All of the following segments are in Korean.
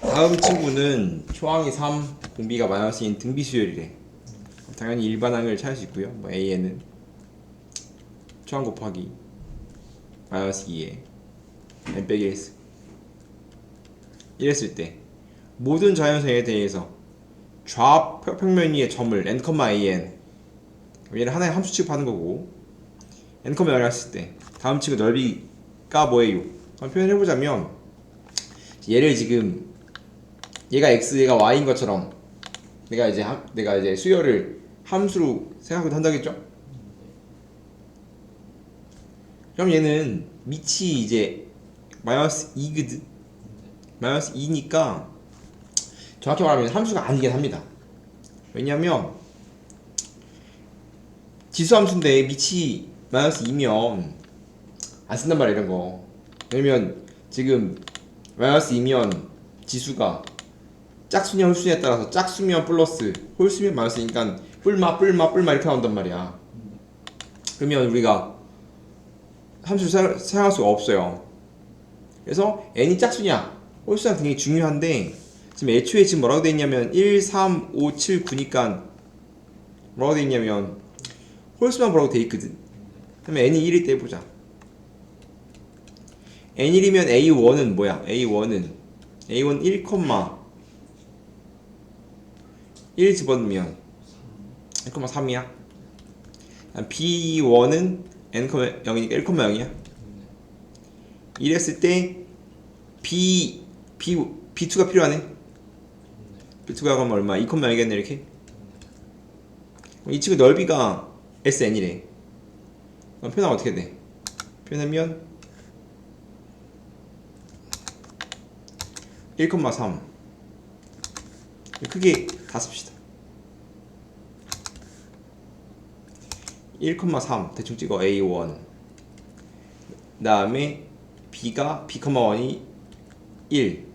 다음 친구는 초항이 3, 공비가 마이너스인 등비 수열이래. 당연히 일반항을 찾을 수 있고요. 뭐 A에는 초항 곱하기 마이너스 2에 n 빼기 1 이랬을 때 모든 자연수에 대해서 좌평면 위의 점을 n, an 얘는 하나의 함수 취급하는 거고 n, 0을 했을 때 다음 친구 넓이가 뭐예요? 한번 표현해보자면 얘를 지금 얘가 x, 얘가 y인 것처럼 내가 이제 수열을 함수로 생각하기도 한다겠죠? 그럼 얘는 밑이 이제 마이너스 2거든. 마이너스 2니까 정확히 말하면 함수가 아니긴 합니다. 왜냐면 지수함수인데 밑이 마이너스 2면 안 쓴단 말이야 이런 거. 왜냐면 지금 마이너스 2면 지수가 짝수냐 홀수냐에 따라서 짝수면 플러스 홀수면 마이너스니까 뿔마 이렇게 나온단 말이야. 그러면 우리가 함수를 사용할 수가 없어요. 그래서 n이 짝수냐 홀수냐 굉장히 중요한데 지금 애초에 지금 뭐라고 돼 있냐면 1, 3, 5, 7, 9니까 뭐라고 돼 있냐면 홀수만 뭐라고 돼 있거든. 그러면 n이 1일 때 해보자. n1이면 a1은 뭐야? a1 1, 1 집어넣으면 1,3이야. b1은 n, 0이니까 1,0이야. 이랬을 때 b2가 필요하네. b2가 그러면 얼마? 2,0이겠네 이렇게. 이 친구 넓이가 sn이래. 그럼 표현하면 어떻게 돼? 표현하면 1,3 크게 다 씁시다. 1,3 대충 찍어. A1 그 다음에 B가 B,1이 1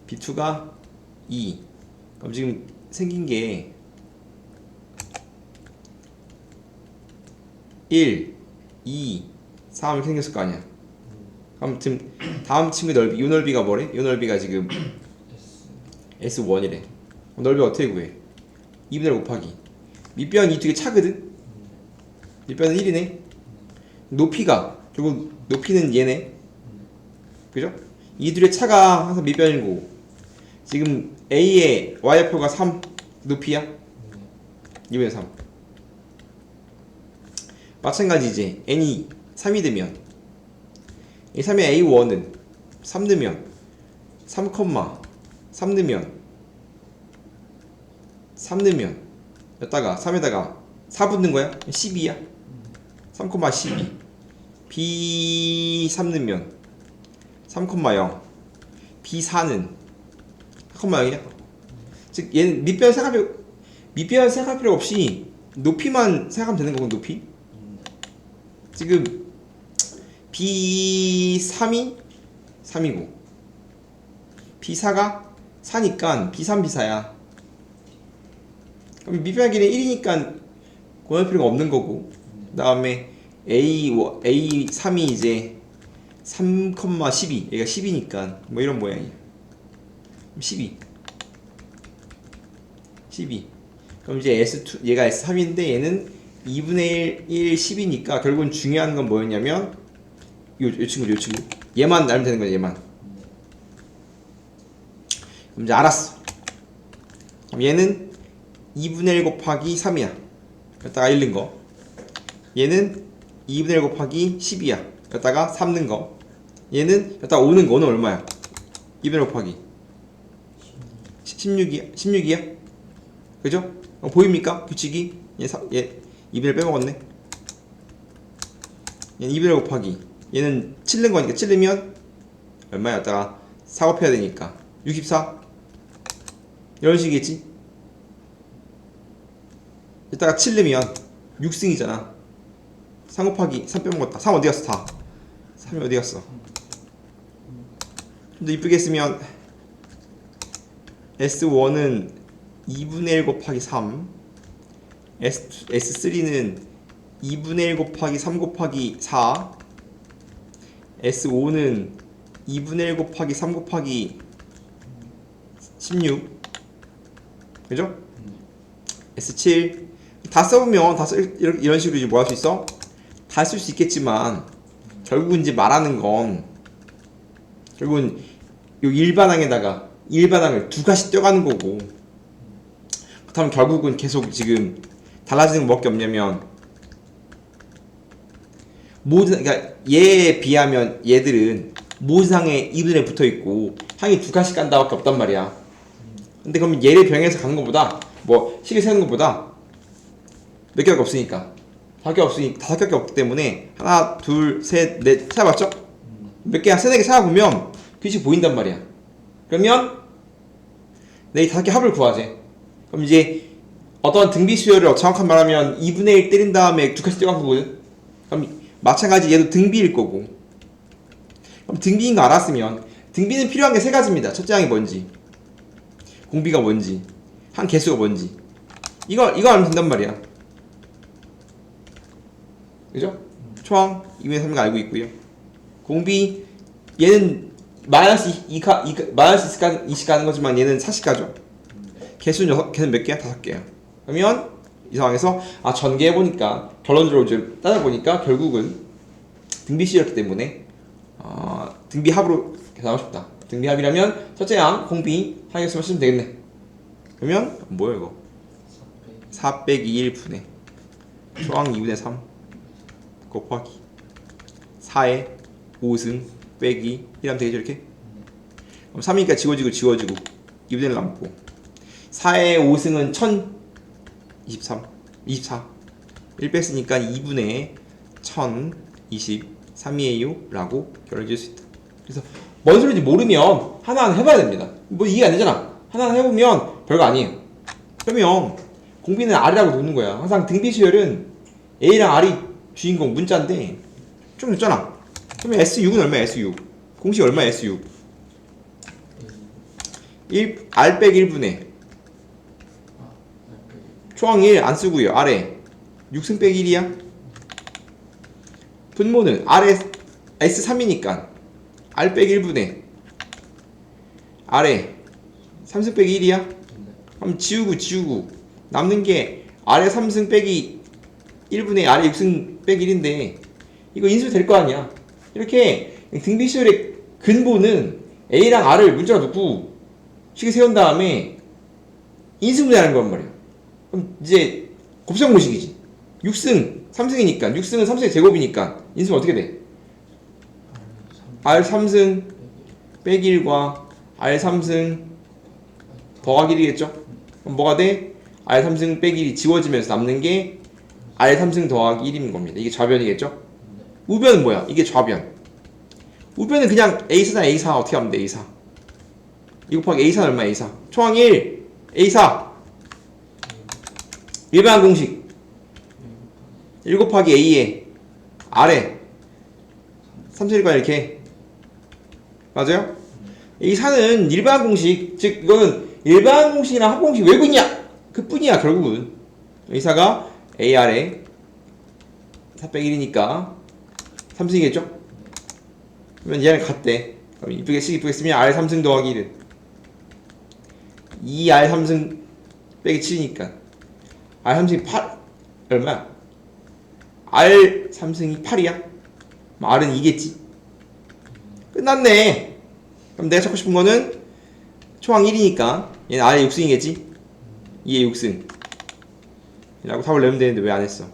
B2가 2. 그럼 지금 생긴 게 1, 2, 3 이렇게 생겼을 거 아니야. 그럼 지금 다음 친구 넓이, 이 넓이가 뭐래? 이 넓이가 지금 S1이래. 넓이 어떻게 구해? 2분의 1 곱하기 밑변 이 두 개 차거든? 밑변은 1이네. 높이가 결국 높이는 얘네. 그죠? 이 둘의 차가 항상 밑변이고 지금 A의 Y표가 3 높이야? 2분의 3. 마찬가지 이제 n이 3이 되면 이 3의 a1은 3 넣으면 3, 3 넣으면 여기다가 3에다가 4 붙는 거야? 12야. 3, 12 B3 넣으면 3,0 B4는 4,0이야. 즉 얘는 밑변 생각할 필요 없이 높이만 생각하면 되는 거고. 높이 지금 B3이 3이고 B4가 4니까 B3, B4야. 그럼 밑변의 길이는 1이니까 구할 필요가 없는 거고. 그 다음에 A3이 이제 3,12 얘가 10이니까 뭐 이런 모양이야. 12 그럼 이제 S2 얘가 S3인데 얘는 2분의 1, 10이니까 결국은 중요한 건 뭐였냐면 요 친구 얘만 알면 되는 거야. 얘만. 그럼 이제 알았어. 그럼 얘는 2분의 1 곱하기 3이야. 여기다가 1 넣은 거. 얘는 2분의 1 곱하기 10이야. 여기다가 3 넣은 거. 얘는 여기다가 5 넣은 거는 얼마야? 2분의 1 곱하기 16이야? 그죠? 보입니까? 규칙이? 얘 2분의 1 빼먹었네. 얘는 2분의 1 곱하기 얘는 7 넣은 거니까 7 넣으면 얼마야? 여기다가 4 곱해야 되니까 64 이런 식이겠지? 이따가 7 넣으면 6승이잖아. 3 곱하기 3 빼먹었다. 3 어디갔어? 4 3이 어디갔어? 좀 더 이쁘게 쓰면 S1은 2분의 1 곱하기 3 S3는 2분의 1 곱하기 3 곱하기 4 S5는 2분의 1 곱하기 3 곱하기 16 그죠? S7 다 써보면 이런 식으로 이제 뭐 할 수 있어? 다 쓸 수 있겠지만 결국은 이제 말하는 건 결국은 요 일반항에다가 일반항을 두 가지 떼가는 거고 그렇다면 결국은 계속 지금 달라지는 건 뭐밖에 없냐면 모든 그러니까 얘에 비하면 얘들은 모든 항에 2분의 붙어있고 항이 두 가지 깐다 밖에 없단 말이야. 근데 그럼 얘를 병행해서 가는 것보다 뭐 식을 세는 것보다 몇 개밖에 없으니까 다섯 개밖에 없기 때문에 하나 둘 셋 넷 찾아봤죠? 몇 개, 세네 개 찾아보면 규칙 보인단 말이야. 그러면 내 이 다섯 개 합을 구하지. 그럼 이제 어떤 등비 수열을 정확한 말하면 2분의 1 때린 다음에 두 칸씩 떼어간 거거든. 그럼 마찬가지 얘도 등비일 거고. 그럼 등비인 거 알았으면 등비는 필요한 게 세 가지입니다. 첫째 항이 뭔지, 공비가 뭔지, 항 개수가 뭔지. 이거 알면 된단 말이야. 그죠? 초항 2분의 3인 거 알고 있고요. 공비 얘는 마이너스 20씩 가는 거지만 얘는 4씩 가죠. 개수는 걔는 몇 개야? 5개야. 그러면 이 상황에서 전개해보니까 결론적으로 좀 따져보니까 결국은 등비식이었기 때문에 등비 합으로 계산하고 싶다. 등비 합이라면 첫째 항 공비 항에서만 쓰면 되겠네. 그러면 뭐야 이거? 4 빼기 1분의 초항 2분의 3 곱하기 4의 5승 빼기 1하면 되겠죠 이렇게? 그럼 3이니까 지워지고 2분의 1 남고 4의 5승은 24 1 뺐으니까 2분의 1023이에요 라고 결론 지을 수 있다. 그래서 뭔 소리인지 모르면 하나하나 해봐야 됩니다. 뭐 이해 안 되잖아. 하나하나 해보면 별거 아니에요. 그러면 공비는 R이라고 놓는 거야. 항상 등비 수열은 A랑 R이 주인공 문자인데 좀 있잖아. 그러면 S6은 얼마야? S6 공식 얼마야? S6 R 빼기 1분의 초항 1 안 쓰고요. 아래 6승 빼기 1이야. 분모는 아래 S3이니까 R 빼기 1분의 아래 3승 빼기 1이야. 그럼 지우고 남는 게 아래 3승 빼기 1분의 아래 6승 빼기 1인데 이거 인수 될 거 아니야. 이렇게 등비수열의 근본은 A랑 R을 문자로 놓고 식을 세운 다음에 인수분해하는 거란 말이야. 그럼 이제 곱셈 공식이지. 6승 3승이니까 6승은 3승의 제곱이니까 인수는 어떻게 돼? R 3승 빼기 1과 R 3승 더하기 1이겠죠? 그럼 뭐가 돼? R 3승 빼기 1이 지워지면서 남는 게 R 3승 더하기 1인 겁니다. 이게 좌변이겠죠? 우변은 뭐야? 이게 좌변. 우변은 그냥 A4잖아. A4 어떻게 하면 돼? A4 2 곱하기 A4는 얼마야? A4 초항 1 A4 일반항 공식 1 곱하기 A에 아래 3승일까 이렇게 맞아요? A4는 일반항 공식 즉 이거는 일반항 공식이랑 합공식 왜 붙냐? 그 뿐이야 결국은. A4가 A 아래 4 빼기 1이니까 3승이겠죠? 그러면 얘는 같대. 그럼 이쁘게 쓰면 R 3승 더하기 1은 2R 3승 빼기 7이니까 R 3승이 8 얼마야? R 3승이 8이야? R은 2겠지? 끝났네. 그럼 내가 찾고 싶은 거는 초항 1이니까 얘는 R의 6승이겠지? 2의 6승 라고 답을 내면 되는데 왜 안 했어?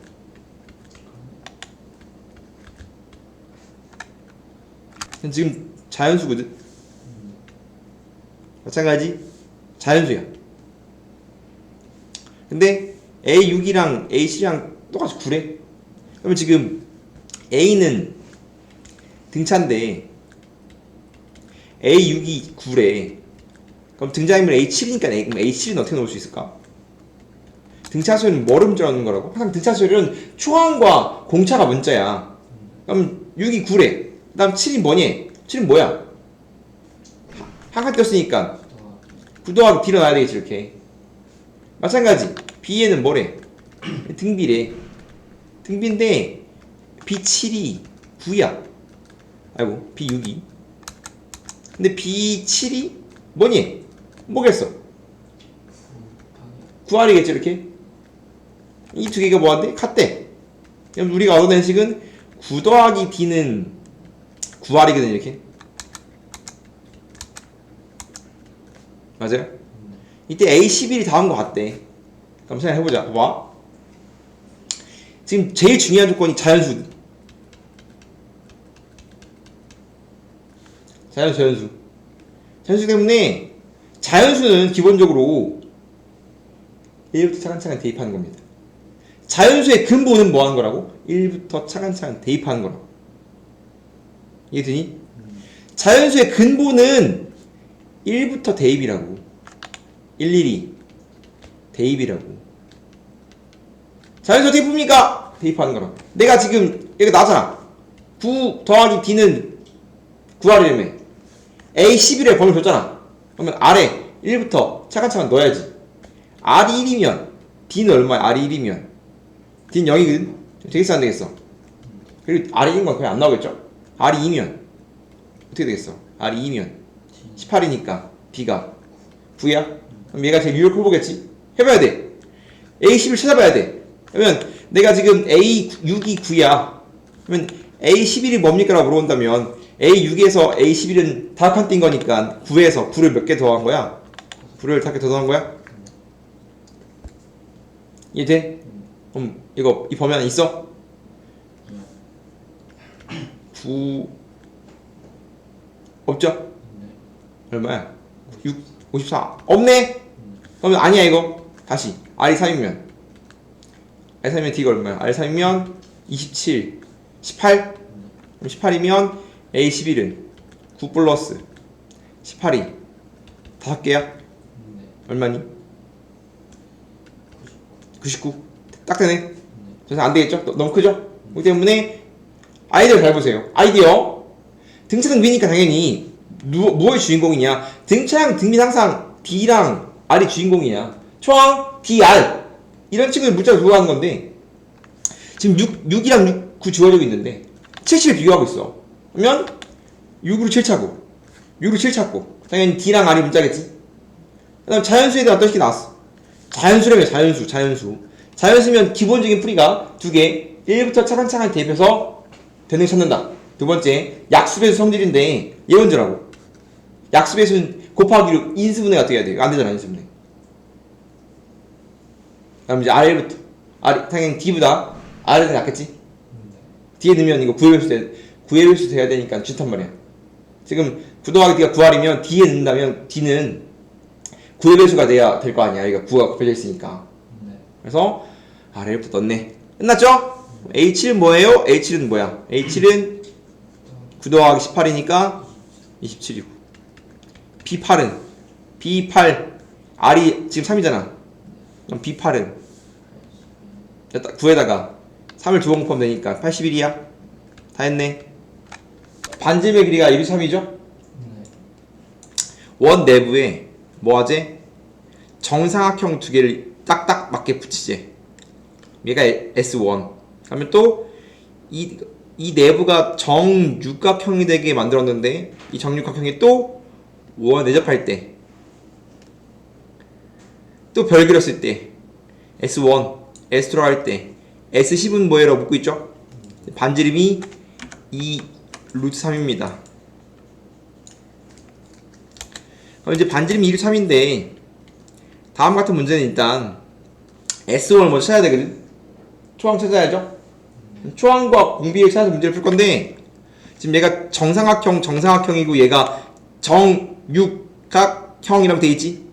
지금 자연수거든? 마찬가지 자연수야. 근데 A6이랑 A7이랑 똑같이 9래. 그러면 지금 A는 등차인데 A6이 9래. 그럼 등자인물 A7이니까 그럼 A7은 어떻게 넣을 수 있을까? 등차수열은 뭐를 문자로 넣는 거라고? 항상 등차수열은 초항과 공차가 문자야. 그럼 6이 9래. 그 다음 7이 뭐니? 7은 뭐야? 한 칸 띄었으니까 9 더하기 D로 놔야 되겠지 이렇게. 마찬가지 B에는 뭐래? 등비래. 등비인데 B7이 9야. 아이고 B6이. 근데 B7이 뭐니? 뭐겠어? 9R이겠지 이렇게? 이 두 개가 뭐한대? 같대. 그럼 우리가 얻어낸 식은 9 더하기 D는 9R이거든 이렇게. 맞아요? 이때 A11이 다음 거 같대. 그럼 생각해보자. 봐봐. 지금 제일 중요한 조건이 자연수. 자연수. 자연수 때문에 자연수는 기본적으로 1부터 차근차근 대입하는 겁니다. 자연수의 근본은 뭐 하는 거라고? 1부터 차근차근 대입하는 거라고. 이해되니? 자연수의 근본은 1부터 대입이라고. 일일이 대입이라고. 자연수 어떻게 풉니까? 대입하는 거라고. 내가 지금 여기 나잖아. 9 더하기 D는 9R이라며. A11에 범위 줬잖아. 그러면 R에 1부터 차근차근 넣어야지. R이 1이면 D는 얼마야? R이 1이면 D는 0이거든? 되겠어 안 되겠어? 그리고 R이 1인 건 거의 안 나오겠죠? R이 2면 어떻게 되겠어? R이 2면 18이니까 D가 9야? 그럼 얘가 제일 유력해 보겠지? 해봐야 돼. A11 찾아봐야 돼. 그러면 내가 지금 A6이 9야. 그러면 A11이 뭡니까? 라고 물어본다면 A6에서 A11은 다 칸 띈 거니까 9에서 9를 몇 개 더한 거야? 9를 5개 더 더한 거야? 이해돼? 그럼 이거 이 범위 안에 있어? 9 없죠? 얼마야? 6 54 없네? 그러면 아니야 이거. 다시 R이 3이면 D가 얼마야? R이 3이면 27 18? 그럼 18이면 A11은 9 플러스 18이 5개야? 얼마니? 99 딱 되네. 그래서 안 되겠죠? 너무 크죠? 그렇기 때문에 아이디어 잘 보세요. 아이디어 등차등 B니까 당연히 무엇이 주인공이냐? 등차랑 등비는 항상 D랑 R이 주인공이야. 초항 DR 이런 친구들 문자로 들어가는 건데 지금 6이랑 9 주어지고 있는데 7을 비교하고 있어. 그러면 6으로 7 차고 6으로 7 찾고 당연히 D랑 R이 문자겠지. 그 다음 자연수에 대한 어떤 식이 나왔어. 자연수라며 자연수면 기본적인 풀이가 두 개 1부터 차근차근 대입해서 되는 거 찾는다. 두 번째 약수배수 성질인데 얘 문제라고. 약수배수는 곱하기로 인수분해가 어떻게 해야 돼? 안 되잖아 인수분해. 그럼 이제 R부터 당연히 D보다 R이 더 낫겠지? D에 넣으면 이거 9의 배수 돼야 되니까 좋단 말이야. 지금 9 더하기 D가 9R이면 D에 넣는다면 D는 9의 배수가 돼야 될 거 아니야. 여기가 9가 곱해져 있으니까. 그래서 R부터 넣네. 끝났죠? A7은 뭐예요? A7은 뭐야? A7은 9 더하기 18이니까 27이고 B8은 B8 R이 지금 3이잖아. 그럼 B8은 9에다가 3을 두 번 곱하면 되니까 81이야. 다 했네. 반지름의 길이가 123이죠? 원 내부에 뭐하지? 정사각형 두 개를 딱딱 맞게 붙이지. 얘가 S1. 그러면 또 이 내부가 정육각형이 되게 만들었는데 이 정육각형이 또 원 내접할 때 또 별 그렸을 때 S1, S2로 할 때 S10은 뭐예요? 묻고 있죠? 반지름이 2 루트 3입니다. 그럼 이제 반지름이 2 루트 3인데 다음 같은 문제는 일단 S1을 먼저 찾아야 되거든. 초항 찾아야죠. 초항과 공비를 찾아서 문제를 풀 건데 지금 얘가 정삼각형이고 얘가 정육각형이라고 돼 있지.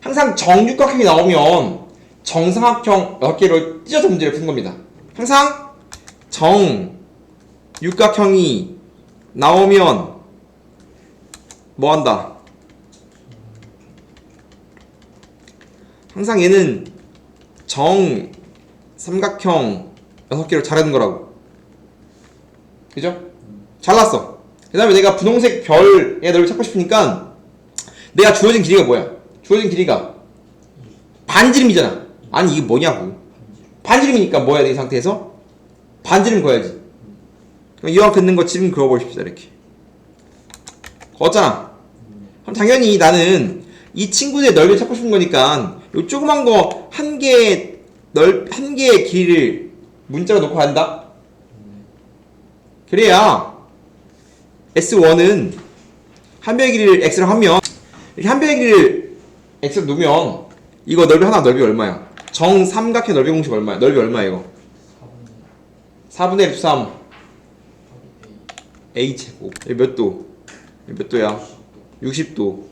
항상 정육각형이 나오면 정삼각형 6개로 찢어서 문제를 푼 겁니다. 항상 정육각형이 나오면 뭐 한다? 항상 얘는 정삼각형 6개로 자르는 거라고. 그죠? 잘랐어. 그 다음에 내가 분홍색 별의 넓이를 찾고 싶으니까 내가 주어진 길이가 뭐야? 주어진 길이가 반지름이잖아. 아니 이게 뭐냐고. 반지름이니까 뭐 해야 돼? 이 상태에서? 반지름 그어야지. 그럼 이왕 긋는 거 지름 그어보십시다. 이렇게 그었잖아. 그럼 당연히 나는 이 친구들의 넓이를 찾고 싶은 거니까 요 조그만 거 한 개의 길이를 문자로 놓고 한다. 그래야 S1은 한 배의 길이를 x로 하면 이렇게 한 배의 길이를 x로 놓으면 이거 넓이 하나 넓이 얼마야? 정삼각형 넓이 공식 얼마야? 넓이 얼마야 이거? 4분의 1 3 a 제곱. 여기 몇 도? 여기 몇 도야? 60도.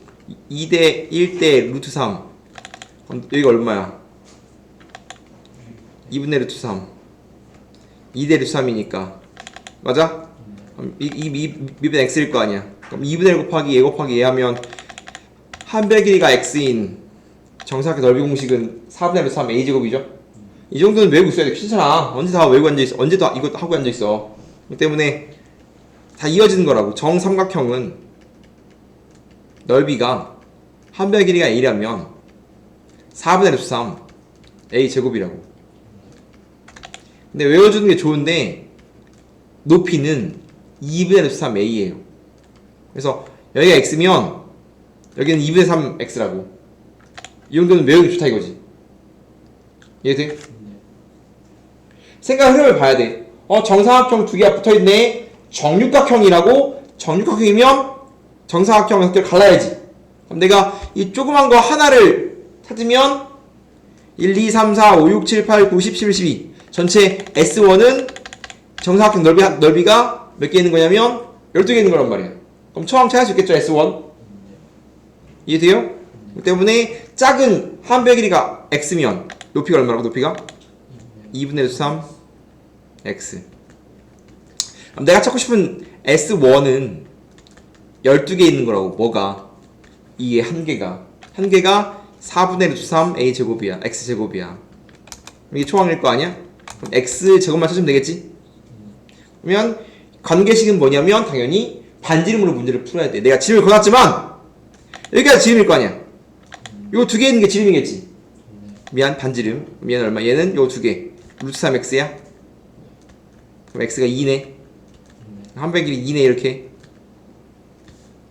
2대 1대 루트 3. 그럼 여기가 얼마야? 2분의 루트 3. 2대 루트 3이니까 맞아? 그럼 미분 x일 거 아니야. 그럼 2분의 1 곱하기 얘 곱하기 얘 하면 한 배 길이가 x인 정사각형 넓이 공식은 4분의 루트 3 a제곱이죠? 이 정도는 외우고 있어야 돼. 괜찮아. 언제 다 외우고 앉아있어. 언제 다 이거 하고 앉아있어. 그렇기 때문에 다 이어지는 거라고. 정삼각형은 넓이가 한 배 길이가 a라면 4분의 루트 3 a제곱이라고. 근데 외워주는 게 좋은데 높이는 2분의 루트 3 a예요. 그래서 여기가 x면 여기는 2분의 3 x라고. 이 정도는 외우기 좋다 이거지. 이해돼? 생각 흐름을 봐야 돼. 정사각형 두 개가 붙어있네. 정육각형이라고. 정육각형이면 정사각형 몇 개를 갈라야지. 그럼 내가 이 조그만 거 하나를 찾으면 1, 2, 3, 4, 5, 6, 7, 8, 9, 10, 11, 12 전체 S1은 정사각형 넓이가 몇 개 있는 거냐면 12개 있는 거란 말이야. 그럼 처음 찾을 수 있겠죠 S1. 이해돼요? 그 때문에 작은 한 배 길이가 x면 높이가 얼마라고? 높이가 2분의 3 x. 그럼 내가 찾고 싶은 S1은 12개 있는 거라고. 뭐가? 이게 한 개가 4분의 3 a 제곱이야. x 제곱이야. 이게 초항일 거 아니야? 그럼 x 제곱만 찾으면 되겠지? 그러면 관계식은 뭐냐면 당연히 반지름으로 문제를 풀어야 돼. 내가 지름을 걸었지만 여기가 지름일 거 아니야. 요 두 개 있는 게 지름이겠지. 미안, 반지름. 미안, 얼마? 얘는 요 두 개. 루트 3x야. 그럼 x가 2네. 한 배 길이 2네 이렇게.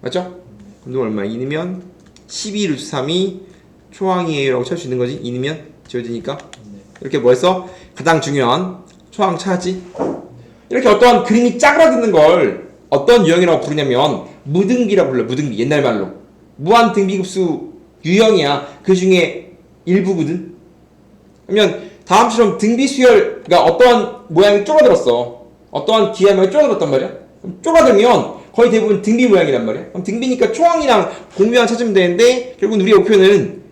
맞죠? 그럼 이거 얼마야? 2면 12 루트 3이 초항이에요 라고 찾을 수 있는 거지. 2면 지워지니까. 이렇게 뭐 했어? 가장 중요한 초항 찾았지? 이렇게 어떠한 그림이 짜그라드는 걸 어떤 유형이라고 부르냐면 무등비라고 불러. 무등비. 옛날 말로 무한등비급수 유형이야. 그 중에 일부거든. 그러면 다음처럼 등비수열가 어떠한 모양이 쪼그라들었어. 어떠한 기하 모양이 쪼그라들었단 말이야. 그럼 쪼그라들면 거의 대부분 등비 모양이란 말이야. 그럼 등비니까 초항이랑 공비만 찾으면 되는데 결국은 우리의 목표는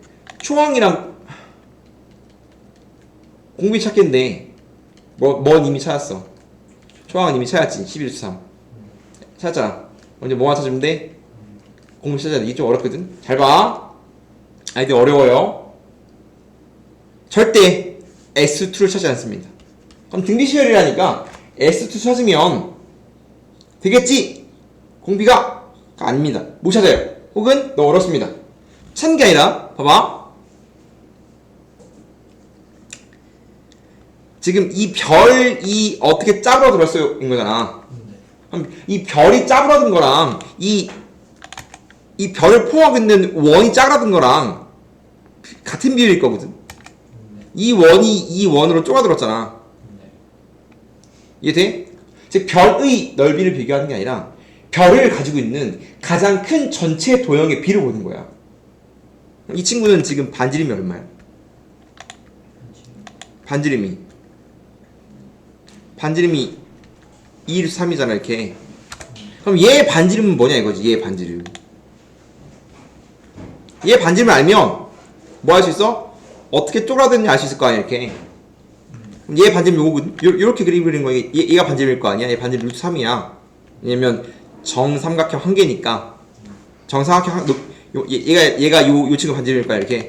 초항이랑 공비 찾겠는데 뭔 이미 찾았어. 초항은 이미 찾았지. 11-3 찾았잖아. 먼저 뭐만 찾으면 돼? 공비 찾아야 돼. 이게 좀 어렵거든. 잘 봐. 아이들 어려워요. 절대 S2를 찾지 않습니다. 그럼 등비수열이라니까 S2 찾으면 되겠지? 공비가 아닙니다. 못 찾아요. 혹은 너무 어렵습니다. 찾는 게 아니라 봐봐. 지금 이 별이 어떻게 짜부러들었어요? 인 거잖아. 그럼 이 별이 짜부러든 거랑 이 별을 포함하고 있는 원이 짜부러든 거랑 같은 비율일 거거든. 이 원이 이 원으로 쪼가들었잖아. 이해돼? 즉 별의 넓이를 비교하는 게 아니라 별을 가지고 있는 가장 큰 전체 도형의 비를 보는 거야. 이 친구는 지금 반지름이 얼마야? 반지름이 2, 3이잖아 이렇게. 그럼 얘 반지름은 뭐냐 이거지. 얘 반지름. 얘 반지름을 알면 뭐 할 수 있어? 어떻게 쪼그라드는지 알 수 있을 거 아니야 이렇게. 그럼 얘 반지름 요거거든. 요렇게 그린 거야. 얘가 반지름일 거 아니야. 얘 반지름 루트 3이야. 왜냐면 정삼각형 한 개니까. 정삼각형 얘가 요 친구 반지름일 거야 이렇게.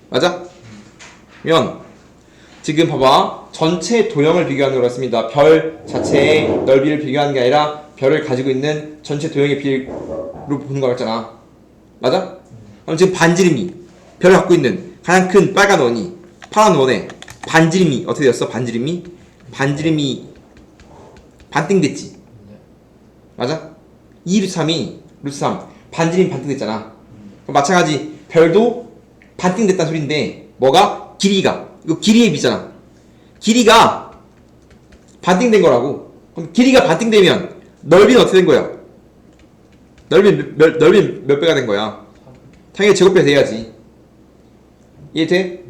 맞아? 그러면 지금 봐봐. 전체 도형을 비교하는 거였습니다. 별 자체의 넓이를 비교하는 게 아니라 별을 가지고 있는 전체 도형의 비로 보는 거였잖아. 맞아? 그럼 지금 반지름이 별을 갖고 있는 가장 큰 빨간 원이 파란 원에 반지름이 어떻게 되었어? 반지름이 반띵 됐지. 맞아? 2 루트 3이 루트 3 반지름이 반띵 됐잖아. 그럼 마찬가지 별도 반띵됐다는 소린데 뭐가? 길이가. 이거 길이의 비잖아. 길이가 반띵된 거라고. 그럼 길이가 반띵되면 넓이는 어떻게 된 거야? 넓이 몇 배가 된 거야? 당연히 제곱배 돼야지. 이해돼?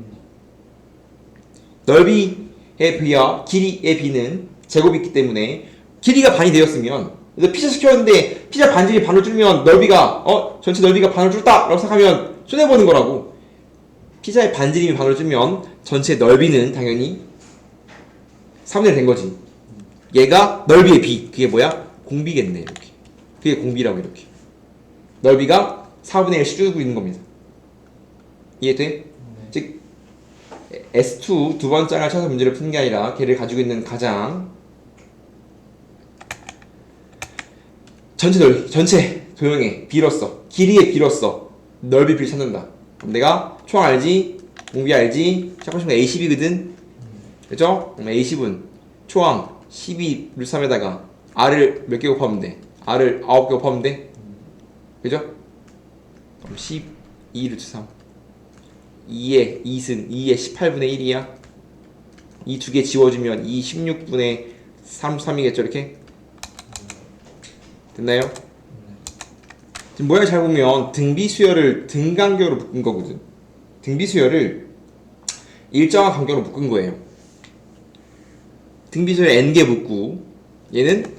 넓이의 b와 길이의 b는 제곱이 있기 때문에 길이가 반이 되었으면 피자 시켰는데 피자 반지름이 반을 줄면 넓이가 전체 넓이가 반을 줄다 라고 생각하면 손해보는 거라고. 피자의 반지름이 반을 줄면 전체 넓이는 당연히 3분의 1 된 거지. 얘가 넓이의 b. 그게 뭐야? 공비겠네. 이렇게. 그게 공비라고. 이렇게 넓이가 4분의 1씩 줄고 있는 겁니다. 이해돼? 즉 S2 두 번째 짝을 찾아서 문제를 푸는 게 아니라 걔를 가지고 있는 가장 전체 도형의 b로서 길이의 b로서 넓이 b를 찾는다. 그럼 내가 총 알지? 공비 알지? 찾고 싶은 거 A10이거든? 그죠? 그럼 A10은 초항 12 루트 3에다가 R을 몇 개 곱하면 돼? R을 9개 곱하면 돼? 그죠? 그럼 12 루트 3 2의 2승 2의 18분의 1이야. 이 두 개 지워주면 2 16분의 3이겠죠 이렇게? 됐나요? 지금 모양 잘 보면 등비 수열을 등간격으로 묶은 거거든. 등비 수열을 일정한 간격으로 묶은 거예요. 등비 수열 n개 묶고 얘는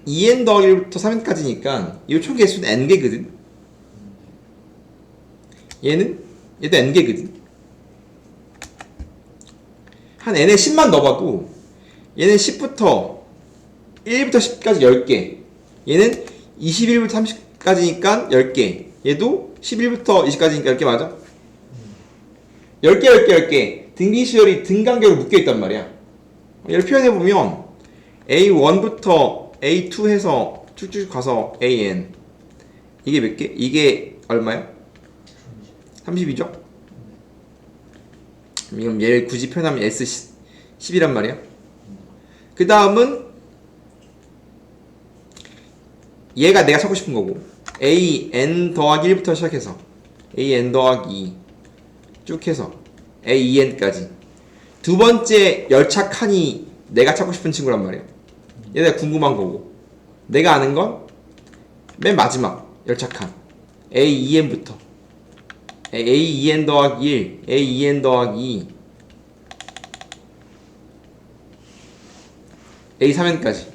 2n 더하기 1부터 3n까지니까 이 총 개수는 n개거든. 얘도 n개거든. 한 n에 10만 넣어봐도 얘는 10부터 1부터 10까지 10개, 얘는 21부터 30까지니까 10개, 얘도 11부터 20까지니까 10개 맞아? 10개 등비 수열이 등간격으로 묶여있단 말이야. 얘를 표현해보면 A1부터 A2 해서 쭉쭉 가서 AN, 이게 몇 개? 이게 얼마야? 30이죠? 그럼 얘를 굳이 표현하면 S10이란 말이야. 그 다음은 얘가 내가 찾고 싶은 거고, AN 더하기 1부터 시작해서 AN 더하기 2 쭉 해서 AEN까지 두 번째 열차 칸이 내가 찾고 싶은 친구란 말이야. 얘 내가 궁금한 거고, 내가 아는 건 맨 마지막 열차 칸 AEN부터 AEN 더하기 1, AEN 더하기 2, A3N까지.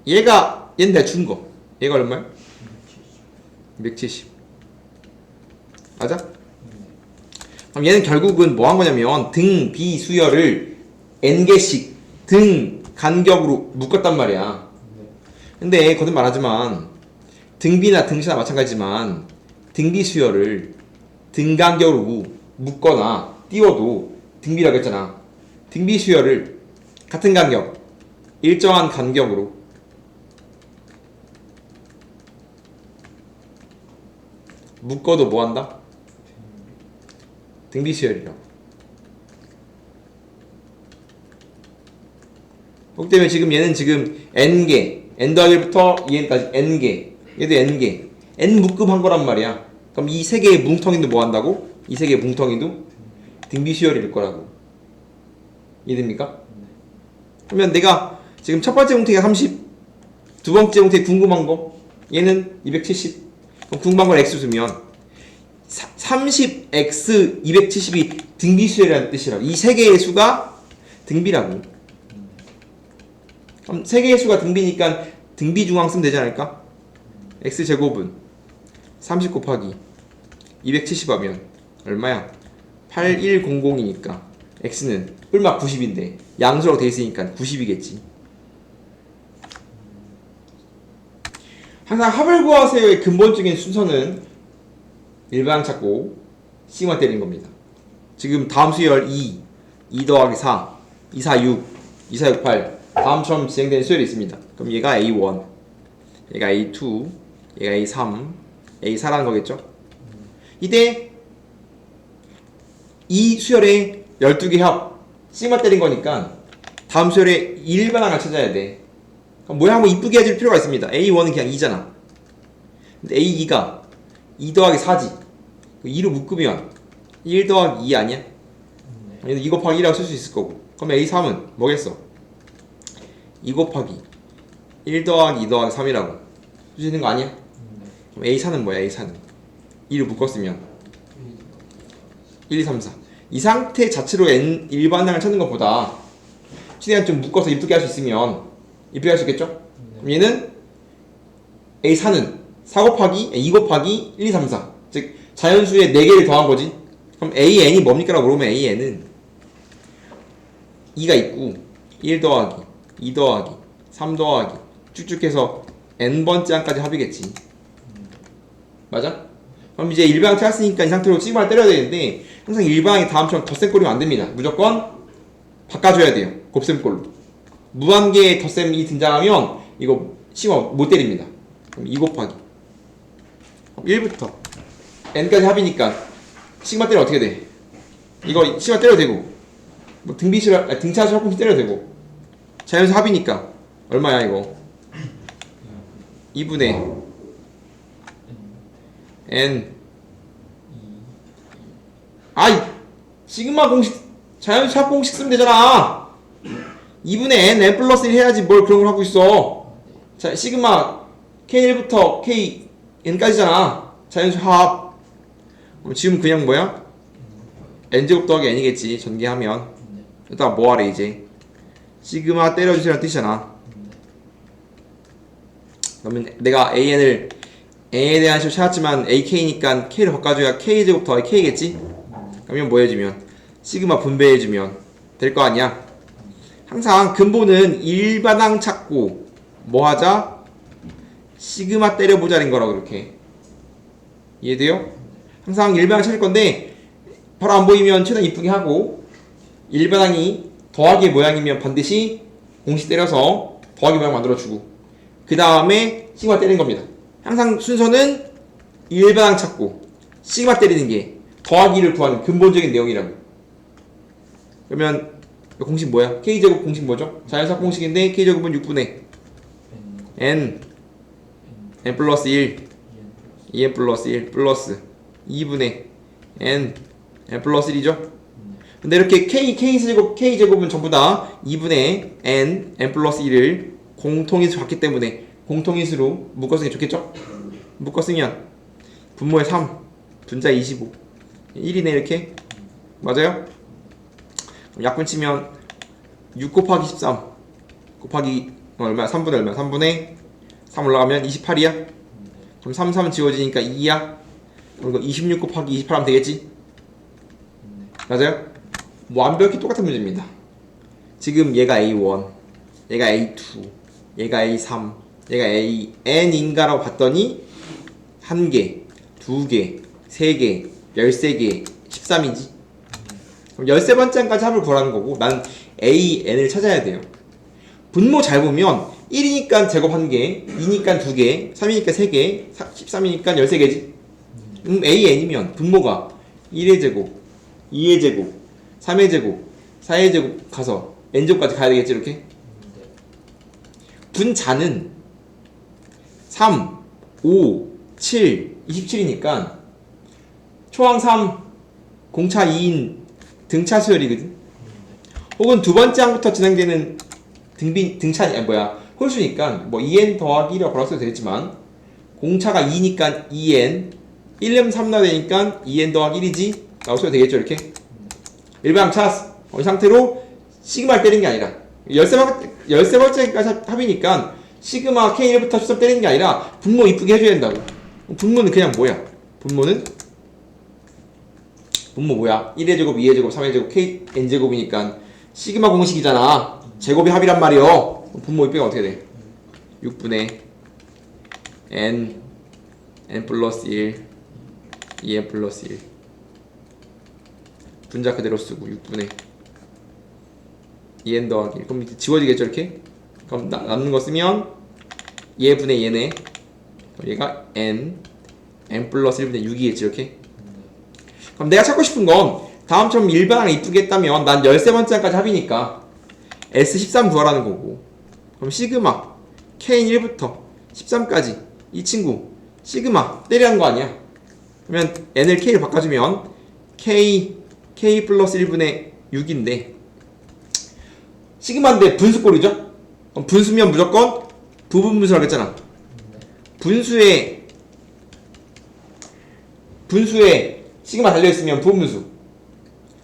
얘는 내가 준 거. 얘가 얼마야? 270. 맞아? 그럼 얘는 결국은 뭐 한 거냐면 등, 비, 수열을 n개씩 등 간격으로 묶었단 말이야. 근데 거듭 말하지만 등비나 등시나 마찬가지지만 등비 수열을 등간격으로 묶거나 띄워도 등비라고 했잖아. 등비 수열을 같은 간격, 일정한 간격으로 묶어도 뭐한다? 등비 수열이라고. 그렇기 때문에 지금 얘는 지금 n개, n 더하기 1부터 2n까지 n개, 얘도 n개, n 묶음 한 거란 말이야. 그럼 이 세 개의 뭉텅이도 뭐 한다고? 이 세 개의 뭉텅이도 등비 수열일 거라고. 이해됩니까? 그러면 내가 지금 첫 번째 뭉텅이가 30, 두 번째 뭉텅이 궁금한 거, 얘는 270. 그럼 궁금한 걸 x 주면 30x 270이 등비 수열이라는 뜻이라고. 이 세 개의 수가 등비라고. 그럼 세 개의 수가 등비니까 등비 중앙 쓰면 되지 않을까? x 제곱은 30 곱하기 270 하면 얼마야? 8100이니까 x는 뿔막 90인데 양수라고 돼 있으니까 90이겠지. 항상 합을 구하세요의 근본적인 순서는 일반항 찾고 시그마 때리는 겁니다. 지금 다음 수열 2 더하기 4, 2, 4, 6, 2, 4, 6, 8 다음처럼 진행되는 수열이 있습니다. 그럼 얘가 A1, 얘가 A2, 얘가 A3, A4라는 거겠죠? 이때 이 수열의 12개 합 시그마 때린 거니까 다음 수열의 일반항을 찾아야 돼. 그럼 모양 한번 이쁘게 해줄 필요가 있습니다. A1은 그냥 2잖아. 근데 A2가 2 더하기 4지. 2로 묶으면 1 더하기 2 아니야? 아니 2 곱하기 1이라고 쓸 수 있을 거고. 그럼 A3은 뭐겠어? 2 곱하기 1 더하기 2 더하기 3이라고 쓸 수 있는 거 아니야? 그럼 A4는 뭐야? A4는 2를 묶었으면 1, 2, 3, 4. 이 상태 자체로 n 일반항을 찾는 것보다 최대한 좀 묶어서 이쁘게 할 수 있으면 이쁘게 할 수 있겠죠? 그럼 얘는 A4는 4 곱하기 2 곱하기 1, 2, 3, 4. 즉 자연수의 4개를 더한 거지. 그럼 AN이 뭡니까? 라고 물어보면 AN은 2가 있고 1 더하기 2 더하기 3 더하기 쭉쭉 해서 n번째 항까지 합이겠지. 맞아? 그럼 이제 일반항 찾았으니까 이 상태로 시그마를 때려야 되는데 항상 일반항이 다음처럼 덧셈꼴이면 안 됩니다. 무조건 바꿔줘야 돼요. 곱셈꼴로. 무한계의 덧셈이 등장하면 이거 시그마 못 때립니다. 그럼 2 곱하기 1부터 n까지 합이니까 시그마 때리면 어떻게 돼? 이거 시그마 때려도 되고 뭐 등차수 조금씩 때려도 되고 자연수 합이니까 얼마야 이거? 2분의 n 아이 시그마 공식 자연수 합 공식 쓰면 되잖아. 2분의 n 플러스 1 해야지 뭘 그런 걸 하고 있어. 자 시그마 k1부터 kn까지잖아. 자연수 합. 그럼 지금 그냥 뭐야? n제곱 더하기 n이겠지. 전개하면 일단 뭐하래 이제 시그마 때려주세요라는 뜻이잖아. 그러면 내가 an에 대한 식으로 찾았지만 ak니까 k를 바꿔줘야 k제곱 더하기 k겠지? 그러면 뭐 해주면 시그마 분배해주면 될 거 아니야. 항상 근본은 일반항 찾고 뭐 하자? 시그마 때려보자는 거라고. 이렇게 이해돼요? 항상 일반항 찾을 건데 바로 안 보이면 최대한 이쁘게 하고 일반항이 더하기 모양이면 반드시 공식 때려서 더하기 모양 만들어주고 그 다음에 시그마 때리는 겁니다. 항상 순서는 일반항 찾고 시그마 때리는 게 더하기를 구하는 근본적인 내용이라고. 그러면 공식 뭐야? k제곱 공식 뭐죠? 자연수합 공식인데 k제곱은 6분의 n 플러스 1 2n 플러스 1 플러스 2분의 n 플러스 1이죠? 근데 이렇게 k제곱은 전부 다 2분의 n 플러스 1을 공통인수 받기 때문에 공통인수로 묶었으니 좋겠죠? 묶었으면 분모에 3 분자 25 1이네 이렇게. 맞아요? 약분 치면 6 곱하기 13 곱하기 얼마야? 3분의 얼마야? 3분의 3 올라가면 28이야? 그럼 3, 3 지워지니까 2야? 그럼 이거 26 곱하기 28 하면 되겠지? 맞아요? 완벽히 똑같은 문제입니다. 지금 얘가 A1 얘가 A2 얘가 A3 얘가 AN인가라고 봤더니 1개, 2개, 3개, 13개, 13이지. 그럼 13번째까지 합을 구하라는 거고 난 AN을 찾아야 돼요. 분모 잘 보면 1이니까 제곱 1개, 2니까 2개, 3이니까 3개, 13이니까 13개지. AN이면 분모가 1의 제곱, 2의 제곱, 3의 제곱, 4의 제곱 가서 n제곱까지 가야 되겠지 이렇게? 분자는 3, 5, 7, 27이니까 초항 3, 공차 2인 등차 수열이거든. 혹은 두 번째 항부터 진행되는 홀수니까 뭐 2n 더하기 1이라고 걸었어도 되겠지만 공차가 2니까 2n 1렘 3 나야 되니까 2n 더하기 1이지 라고 써도 되겠죠 이렇게. 일반항 찾았어. 이 상태로 시그마를 때리는 게 아니라 13번째까지 합이니까 시그마 K1부터 13 때리는 게 아니라 분모 이쁘게 해줘야 된다고. 분모는 그냥 뭐야? 분모 뭐야? 1의 제곱, 2의 제곱, 3의 제곱, K, N제곱이니까 시그마 공식이잖아. 제곱이 합이란 말이요. 분모 이쁘게 어떻게 돼? 6분의 N 플러스 1 2n 플러스 1 분자 그대로 쓰고 6분의 2n 더하기 1 그럼 이제 지워지겠죠 이렇게? 그럼 남는 거 쓰면 얘분의 얘네 그럼 얘가 n 플러스 1분의 6이겠지 이렇게? 그럼 내가 찾고 싶은 건 다음처럼 일반항을 이쁘게 했다면 난 13번째까지 합이니까 S13 구하라는 거고 그럼 시그마 K는 1부터 13까지 이 친구 시그마 때리라는 거 아니야. 그러면 n을 k로 바꿔주면 k 플러스 1분의 6인데 시그마인데 분수꼴이죠? 그럼 분수면 무조건 부분분수라고 했잖아. 분수에 시그마 달려있으면 부분분수.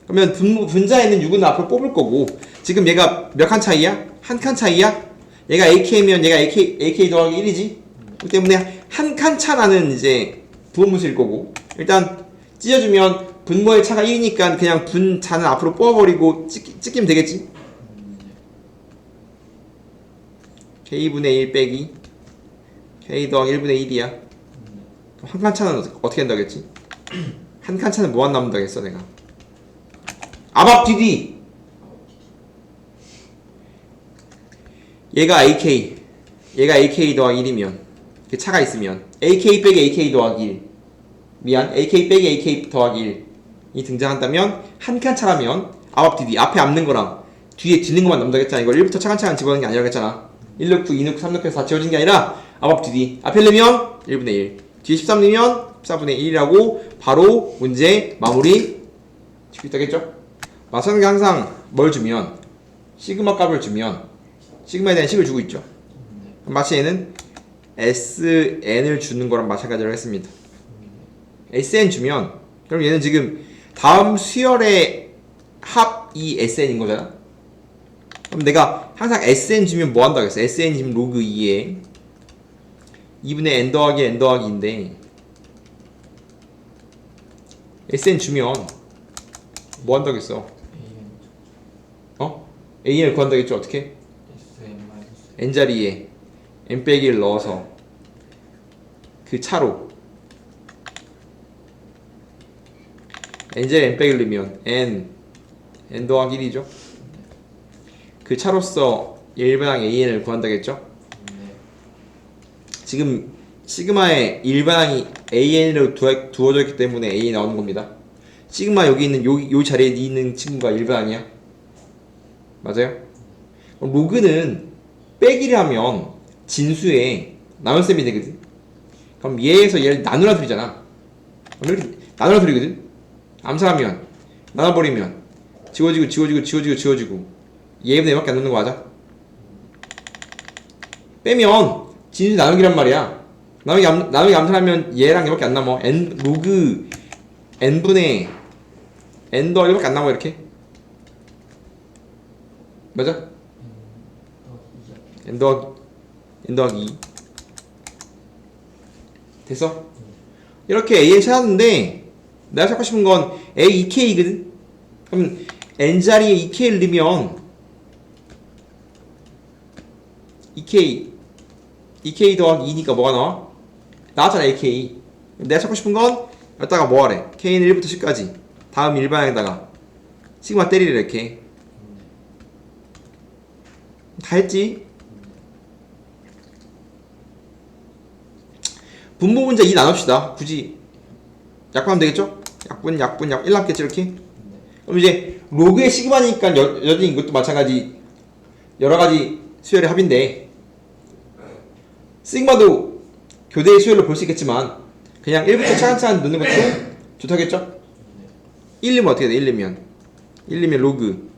그러면 분자에 있는 6은 앞으로 뽑을 거고 지금 얘가 몇 칸 차이야? 한 칸 차이야? 얘가 AK면 얘가 AK 더하기 1이지? 그렇기 때문에 한 칸 차라는 이제 부분분수일 거고 일단 찢어주면 분모의 차가 1이니까 그냥 분자는 앞으로 뽑아버리고 찍기면 되겠지? K분의 1 빼기 K 더하기 1분의 1이야. 한 칸 차는 어떻게 한다겠지? 한 칸 차는 뭐 안 남는다겠어 내가. 앞 뒤뒤 얘가 AK 더하기 1이면 그 차가 있으면 AK 빼기 AK 더하기 1 미안 AK 빼기 AK 더하기 1이 등장한다면 한 칸 차라면 앞 뒤뒤 앞에 앞는 거랑 뒤에 뒤는 것만 남다겠잖아. 이걸 1부터 차근차근 집어넣는 게 아니라 했잖아. 1 넣고 2 넣고 3 넣고 해서 다 지워진 게 아니라 앞 뒤뒤 앞에 넣으면 1분의 1 뒤에 13 넣으면 14분의 1이라고 바로 문제 마무리 짓고 있다겠죠? 마찬가지로 항상 뭘 주면 시그마 값을 주면 시그마에 대한 식을 주고 있죠. 마치 얘는 SN을 주는 거랑 마찬가지로 했습니다. SN 주면 그럼 얘는 지금 다음 수열의 합이 SN인 거잖아. 그럼 내가 항상 SN 주면 뭐 한다고 했어? SN 주면 로그 2에 2분의 N 더하기 N 더하기인데 SN 주면 뭐 한다고 했어? AN을 구한다고 했죠? 어떻게? N자리에 N 빼기 1 넣어서 그 차로 N자리에 N 빼기 1 넣으면 N 더하기 1이죠? 그 차로서 일반항 AN을 구한다겠죠? 지금 시그마의 일반항이 AN으로 두어져 있기 때문에 AN이 나오는 겁니다. 시그마 여기 있는 요 자리에 있는 친구가 일반항이야. 맞아요? 그럼 로그는 빼기를 하면 진수에 나눗셈이 되거든. 그럼 얘에서 얘를 나누라 소리잖아. 이렇게 나누라 소리거든. 암산하면 나눠버리면 지워지고 얘보다 얘밖에 안 남는 거 맞아? 빼면 진수 나누기란 말이야. 나누기 암산하면 얘랑 얘밖에 안 남아. n 로그 n분의 n 더하기 1밖에 안 남아. 이렇게 맞아? n 더하기 2 됐어? 이렇게 A를 찾았는데 내가 찾고 싶은 건 A 2K거든? 그럼 N자리에 2K를 넣으면 2K 더하기 2니까 뭐가 나와? 나왔잖아 AK. 내가 찾고 싶은 건 여기다가 뭐 하래? K는 1부터 10까지 다음 일반항에다가 시그마 때리래. 이렇게 다 했지? 분모 문제 2 나눕시다. 굳이 약분하면 되겠죠? 약분 1 남겠지 이렇게? 그럼 이제 로그의 시그마니까 여전히 이것도 마찬가지 여러가지 수열의 합인데 시그마도 교대의 수열로 볼 수 있겠지만 그냥 1부터 차근차근 넣는 것도 좋다겠죠? 1 넣으면 어떻게 돼? 1 넣으면 로그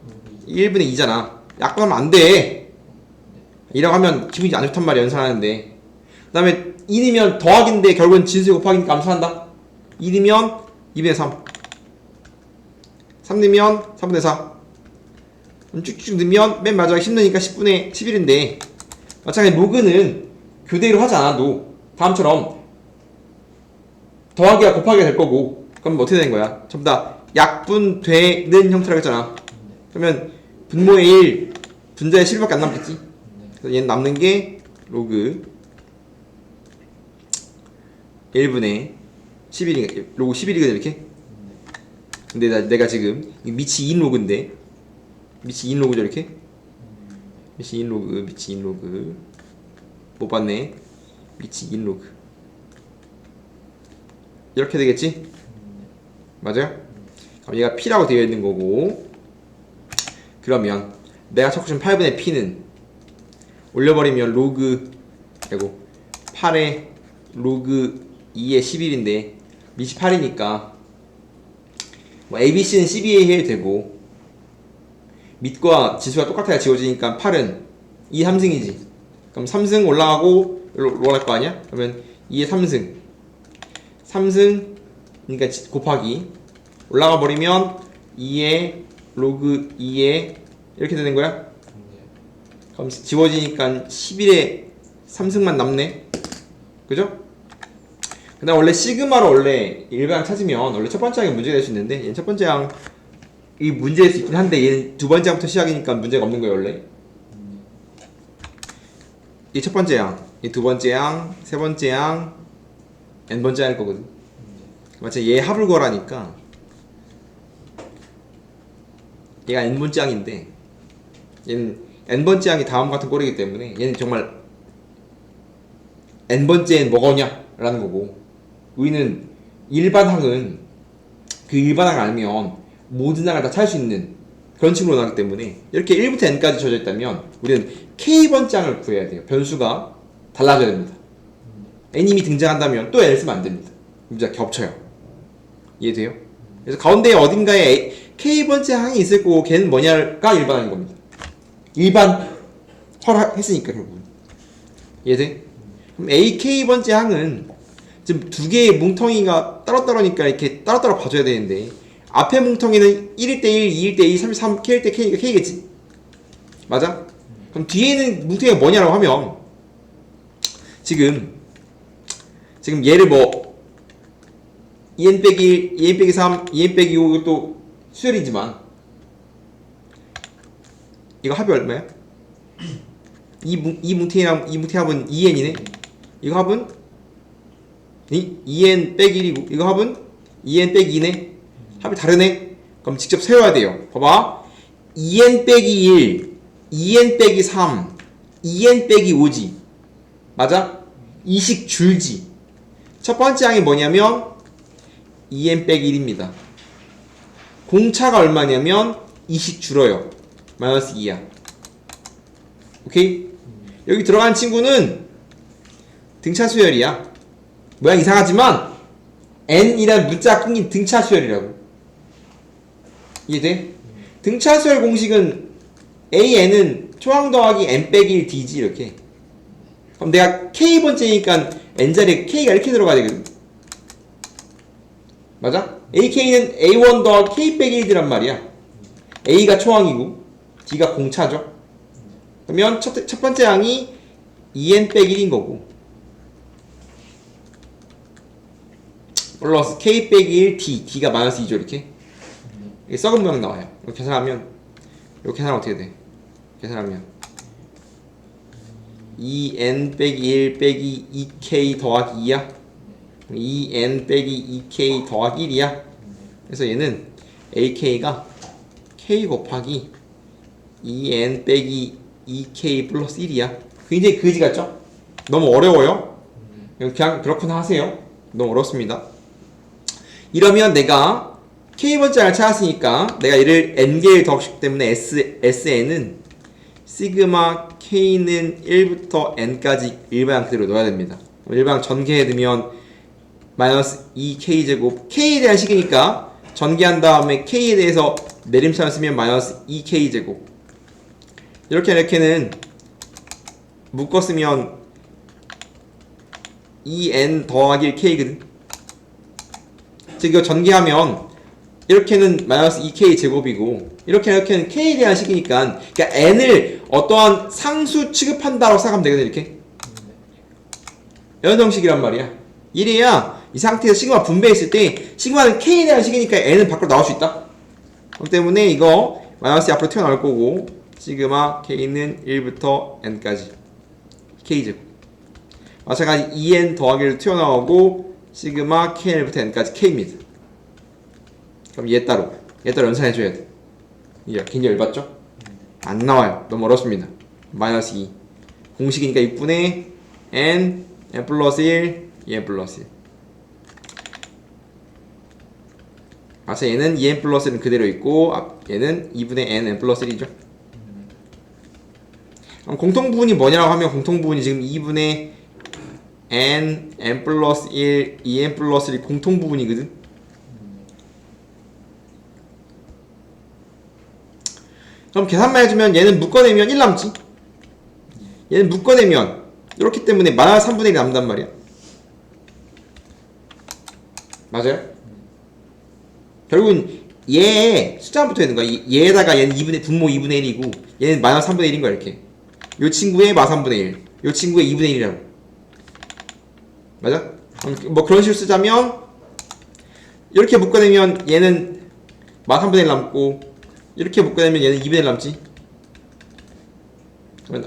1분의 2잖아. 약분하면 안 돼. 이라고 하면 기분이 안 좋단 말이야. 연산하는데. 그 다음에 2이면 더하기인데 결국은 진수에 곱하기니까 암산한다. 2이면 2분의 3 3 넣으면 3분의 4 쭉쭉 넣으면 맨 마지막에 10 넣으니까 10분의 11인데 마찬가지 로그는 교대로 하지 않아도 다음처럼 더하기가 곱하기가 될 거고 그럼 어떻게 되는 거야? 전부 다 약분되는 형태라고 했잖아. 그러면 분모의 1 분자의 11밖에 안 남겠지. 그래서 얘는 남는 게 로그 1분의 11이 로그 11이거든 이렇게. 근데 내가 지금 밑이 2인 로그인데 밑이 2인 로그죠 이렇게. 밑이 2인 로그 못 봤네. 밑이 2인 로그 이렇게 되겠지? 맞아요? 그럼 얘가 P라고 되어 있는 거고 그러면 내가 찾고 싶은 8분의 P는 올려버리면 로그 아이고 8의 로그 2에 11인데 밑이 8이니까 뭐 ABC는 12에 해도 되고 밑과 지수가 똑같아야 지워지니까 8은 2 3승이지. 그럼 3승 올라가고 여기로 갈 거 아니야? 그러면 2에 3승 3승 그러니까 곱하기 올라가 버리면 2에 로그 2에 이렇게 되는 거야? 그럼 지워지니까 11에 3승만 남네. 그죠? 근데 원래 시그마로 원래 일반항 찾으면 원래 첫 번째 항이 문제가 될 수 있는데 얘는 첫 번째 항이 문제일 수 있긴 한데 얘는 두 번째 항부터 시작이니까 문제가 없는 거예요 원래. 이 첫 번째 항, 이 두 번째 항, 세 번째 항, n 번째 항일 거거든. 마치 얘 합을 구하라니까 얘가 n 번째 항인데 얘는 n 번째 항이 다음 같은 꼴이기 때문에 얘는 정말 n 번째엔 뭐거냐 라는 거고, 우리는 일반 항은 그 일반 항을 알면 모든 항을 다 찾을 수 있는 그런 식으로 나오기 때문에 이렇게 1부터 n까지 주어져 있다면 우리는 k번째 항을 구해야 돼요. 변수가 달라져야 됩니다. n님이 등장한다면 또 n을 쓰면 안 됩니다. 문제가 겹쳐요. 이해돼요? 그래서 가운데 어딘가에 k번째 항이 있을 거고 걔는 뭐냐가 일반 항인 겁니다. 일반 했으니까 결국은. 이해돼? 그럼 ak번째 항은 지금 두 개의 뭉텅이가 따로따로니까 이렇게 따로따로 봐줘야 되는데 앞에 뭉텅이는 1일 때 1, 2일 때 2, 3일 때 3, k일 때 k니까 k겠지? 맞아? 그럼 뒤에 있는 뭉텅이가 뭐냐라고 하면 지금 얘를 뭐 2n 빼기 1, 2n 빼기 3, 2n 빼기 5 이것도 수열이지만 이거 합이 얼마야? 이 뭉텅이랑 이 뭉텅이 합은 2n이네? 이거 합은 2n 빼기 1이고 이거 합은 2n 빼기 2네? 합이 다르네? 그럼 직접 세워야 돼요. 봐봐. 2n 빼기 1, 2n 빼기 3, 2n 빼기 5지. 맞아? 이식 줄지. 첫 번째 항이 뭐냐면 2n 빼기 1입니다. 공차가 얼마냐면 이식 줄어요. 마이너스 2야. 오케이? 여기 들어간 친구는 등차 수열이야. 모양 이상하지만 n이란 문자 끊긴 등차 수열이라고. 이해돼? 등차 수열 공식은 an은 초항 더하기 n 빼기 1 d지 이렇게. 그럼 내가 k번째니까 n자리에 k가 이렇게 들어가야 되거든. 맞아? ak는 a1 더하기 k 빼기 1이란 말이야. a가 초항이고 d가 공차죠. 그러면 첫 번째 항이 2n 빼기 1인 거고 플러스 k 빼기 1 d, d가 마이너스 2죠 이렇게. 이게 썩은 모양 나와요. 이렇게 계산하면 어떻게 돼? 계산하면 2n 빼기 1 빼기 2k 더하기 2야? 2n 빼기 2k 더하기 1이야? 그래서 얘는 ak가 k 곱하기 2n 빼기 2k 플러스 1이야. 굉장히 그지 같죠? 너무 어려워요? 그냥 그렇구나 하세요. 너무 어렵습니다. 이러면 내가 k번째 항을 찾았으니까 내가 얘를 n개를 더하기 때문에 sn은 시그마 k는 1부터 n까지 일반항 그대로 넣어야 됩니다. 일반항 전개해 두면 마이너스 2k제곱 k에 대한 식이니까 전개한 다음에 k에 대해서 내림차를 쓰면 마이너스 2k제곱 이렇게는 묶었으면 2n 더하기 1k거든. 즉 이거 전개하면 이렇게는 마이너스 2k 제곱이고 이렇게는 k에 대한 식이니까 그러니까 n을 어떠한 상수 취급한다라고 생각하면 되거든. 이렇게 이런 형식이란 말이야. 이래야 이 상태에서 시그마 분배했을 때 시그마는 k에 대한 식이니까 n은 밖으로 나올 수 있다. 그렇기 때문에 이거 마이너스 앞으로 튀어나올 거고 시그마 k는 1부터 n까지 k제곱 마찬가지 2n 더하기를 튀어나오고 시그마 k1부터 n까지 k입니다. 그럼 얘 따로 연산해줘야 돼. 이게 굉장히 열받죠? 안 나와요. 너무 어렵습니다. 마이너스 2 공식이니까 6분의 n 플러스 1 2n 플러스 1 마찬가지 얘는 2n 플러스 1은 그대로 있고 얘는 2분의 n 플러스 1이죠. 그럼 공통부분이 뭐냐고 하면 공통부분이 지금 2분의 n 플러스 1, 2n 플러스 1 공통 부분이거든. 그럼 계산만 해주면 얘는 묶어내면 1 남지. 얘는 묶어내면 이렇기 때문에 마이너스 3분의 1이 남단 말이야. 맞아요? 결국은 얘에 숫자만 붙어 있는 거야. 얘에다가 얘는 분모 2분의 1이고 얘는 마이너스 3분의 1인 거야. 이렇게 요 친구의 마 3분의 1, 요 친구의 2분의 1이라고. 맞아? 뭐 그런 식으로 쓰자면 이렇게 묶어내면 얘는 마 3분의 1 남고 이렇게 묶어내면 얘는 2분의 1 남지.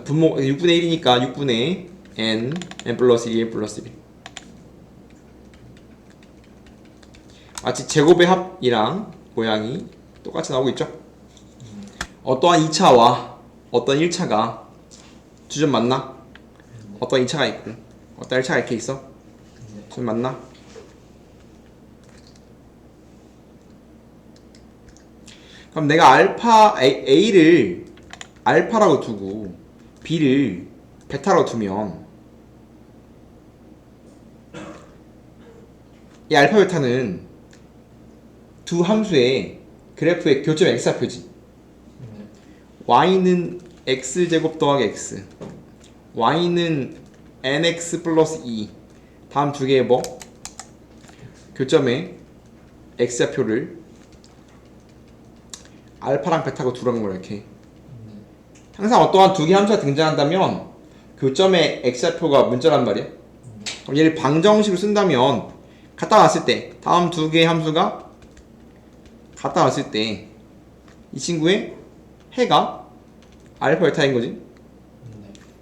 분모 6분의 1이니까 6분의 n 플러스 1, n 플러스 1. 마치 제곱의 합이랑 모양이 똑같이 나오고 있죠. 어떠한 2차와 어떤 1차가 주점 맞나? 어떤 2차가 있고 어떤 1차가 이렇게 있어? 주점 맞나? 그럼 내가 A를 알파라고 두고 B를 베타라고 두면 이 알파 베타는 두 함수의 그래프의 교점 x좌표지. y는 x제곱 더하기 x, y는 nx 플러스 2. 다음 두 개의 뭐? 교점의 x좌표를 알파랑 베타고 두라는 거야. 이렇게 항상 어떠한 두 개의 함수가 등장한다면 교점의 x좌표가 문자란 말이야. 그럼 얘를 방정식으로 쓴다면 갖다 놨을 때 다음 두 개의 함수가 갖다 놨을 때 이 친구의 해가 알파 베타인 거지.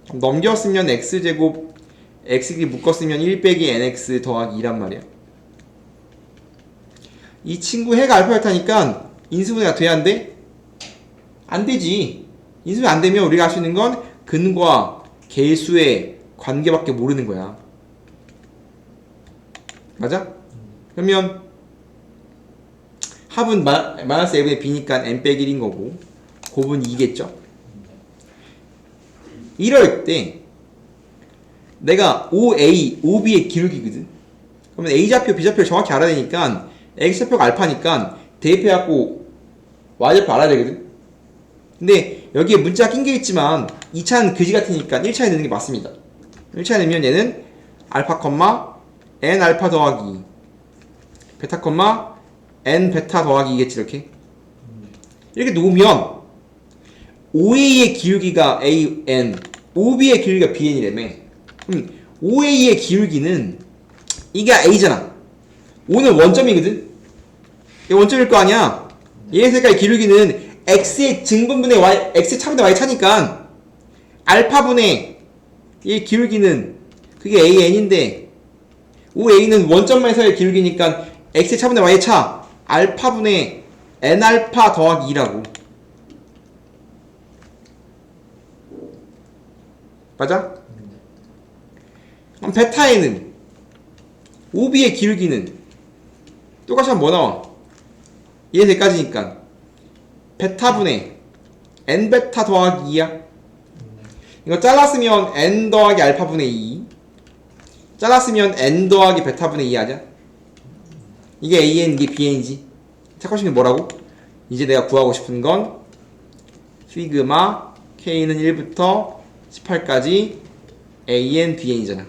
그럼 넘겼으면 x제곱 x끼리 묶었으면 1 빼기 nx 더하기 2란 말이야. 이 친구 해가 알파 베타니까 인수분해가 돼야 안 돼? 안 되지. 인수분해 안 되면 우리가 할 수 있는 건 근과 계수의 관계밖에 모르는 거야. 맞아? 그러면 합은 마이너스 a분의 b니까 n 빼기 1인 거고 곱은 2겠죠? 이럴 때 내가 OA, OB의 기울기거든. 그러면 A좌표, B좌표를 정확히 알아야 되니까 X좌표가 알파니까 대입해갖고 Y좌표 알아야 되거든. 근데 여기에 문자가 낀 게 있지만 2차는 그지 같으니까 1차에 넣는 게 맞습니다. 1차에 넣으면 얘는 알파, N 알파 더하기 베타, N 베타 더하기 2겠지. 이렇게 놓으면 OA의 기울기가 AN, OB의 기울기가 BN이라며. 그럼 OA의 기울기는 이게 A잖아. O는 원점이거든. 이게 원점일 거 아니야. 얘의 색깔 기울기는 X의 증분분의 Y, X의 차분의 Y 차니까 알파분의 얘의 기울기는 그게 AN인데 OA는 원점에서의 기울기니까 X의 차분의 Y의 차 알파분의 N알파 더하기 2라고. 맞아? 그럼 베타에는 OB의 기울기는 똑같이 하면 뭐 나와? 얘 대까지니까 베타분의 N베타 더하기 2야. 이거 잘랐으면 N 더하기 알파분의 2, 잘랐으면 N 더하기 베타분의 2 하자. 이게 AN, 이게 BN이지. 찾고싶은 게 뭐라고? 이제 내가 구하고 싶은 건 시그마 K는 1부터 18까지 AN, BN이잖아.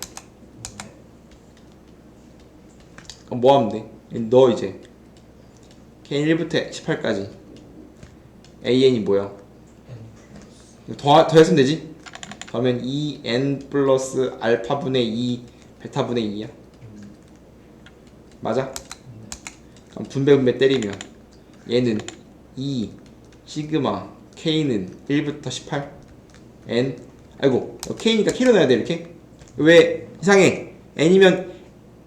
그럼 뭐 하면 돼? 너 이제 K는 1부터 18까지 AN이 뭐야? 더했으면 되지? 더하면 2N 플러스 알파분의 2 베타분의 2야. 맞아? 그럼 분배 때리면 얘는 2 시그마 K는 1부터 18 N, 아이고 K니까 K로 넣어야 돼. 이렇게 왜 이상해? N이면,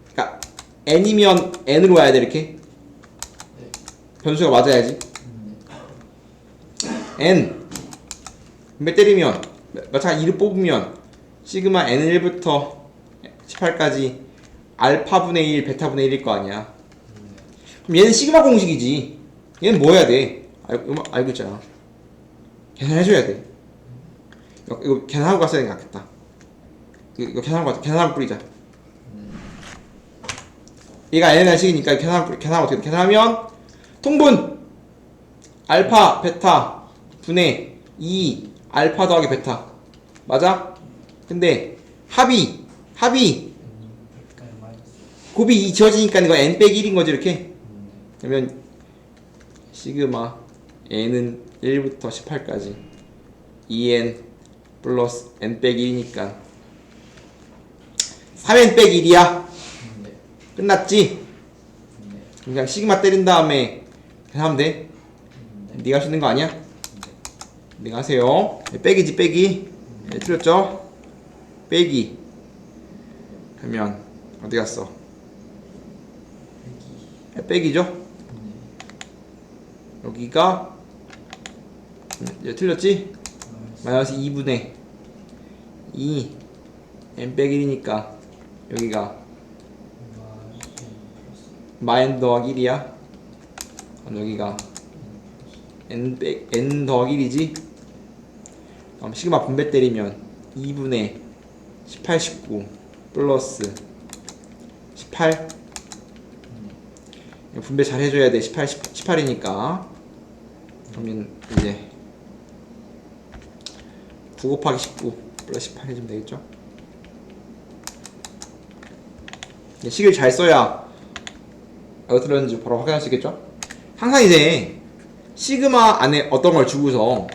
그니까 N이면 N으로 와야 돼. 이렇게 변수가 맞아야지. N 분배 때리면 마찬가지 2를 뽑으면 시그마 N은 1부터 18까지 알파분의 1 베타분의 1일 거 아니야. 그럼 얘는 시그마 공식이지. 얘는 뭐 해야 돼? 알고 있잖아. 계산해줘야 돼. 이거 계산하고 갔어야 되는 게 낫겠다. 이거 계산하고 뿌리자. 얘가 n에 식이니까 계산하면 어떻게 돼? 계산하면 통분 알파 베타 분의 2 알파 더하기 베타 맞아? 근데 합이 곱이 2 지워지니까 이거 n 빼기 1인 거지 이렇게. 그러면 시그마 n은 1부터 18까지 2n 플러스 n 빼기 1이니까 3n 빼기 1이야. 끝났지? 그냥 시그마 때린 다음에 계산하면 돼. 네가 할 수 있는 거 아니야? 네가 하세요. 빼기지 빼기. 네, 틀렸죠? 빼기 그러면 어디 갔어? 빼기죠? 여기가 틀렸지? 마이너스 2분의 2 n 빼기 1이니까 여기가 마이너 더하기 1이야. 그럼 여기가 n 더하기 1이지? 그럼 시그마 분배 때리면 2분의 18, 19 플러스 18 분배 잘 해줘야 돼. 18이니까 그러면 이제 9 곱하기 19 플러스 18 해주면 되겠죠? 식을 잘 써야 어떻게 들었는지 바로 확인할 수 있겠죠? 항상 이제 시그마 안에 어떤 걸 주고서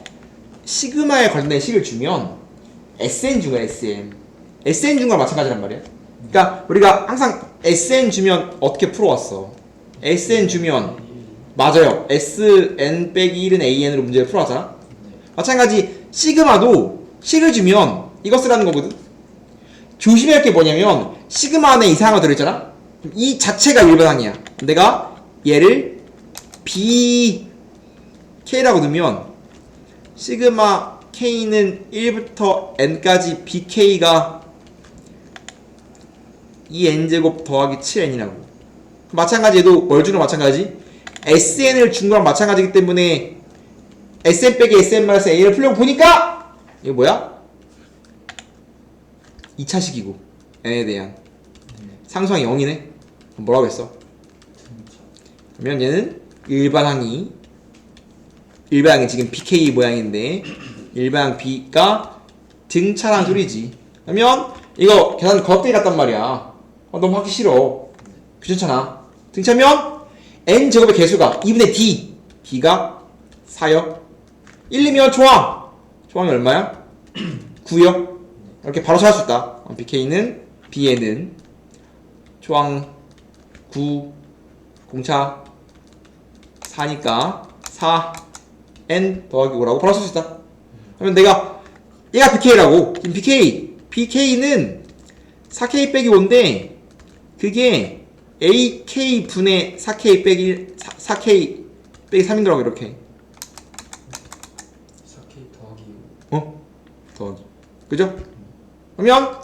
시그마에 관련된 식을 주면 SN 준 거야. SN 준 거랑 마찬가지란 말이야. 그러니까 우리가 항상 SN 주면 어떻게 풀어왔어? SN 주면 맞아요. SN 빼기 1은 AN으로 문제를 풀어왔잖아. 마찬가지 시그마도 식을 주면 이거 쓰라는 거거든. 조심해야 할 게 뭐냐면 시그마 안에 이상한 거 들어있잖아. 이 자체가 일반항이야. 내가 얘를 BK라고 넣으면 시그마 K는 1부터 N까지 BK가 2N제곱 더하기 7N이라고. 마찬가지 얘도 뭘 주는 마찬가지 SN을 준 거랑 마찬가지이기 때문에 SN 빼기 SN 마이너스 A를 풀려고 보니까 이거 뭐야? 2차식이고 N에 대한 상수항이 0이네? 뭐라고 했어? 그러면 얘는 일반항이 지금 BK 모양인데 일반항 B가 등차란 소리지. 그러면 이거 계산 거꾸로 갔단 말이야. 너무 하기 싫어. 귀찮잖아. 등차면 N제곱의 개수가 2분의 D D가 4요. 1이면 조항이 얼마야? 9요. 이렇게 바로 찾을 수 있다. BN은 조항 9 공차 4니까 4n 더하기 5라고 바로 쓸 수 있다. 그러면 얘가 BK라고. 지금 BK는 4K 빼기 5인데 그게 AK 분의 4K 빼기 4K 빼기 3인더라고 이렇게. 4K 더하기 더하기. 그죠? 그러면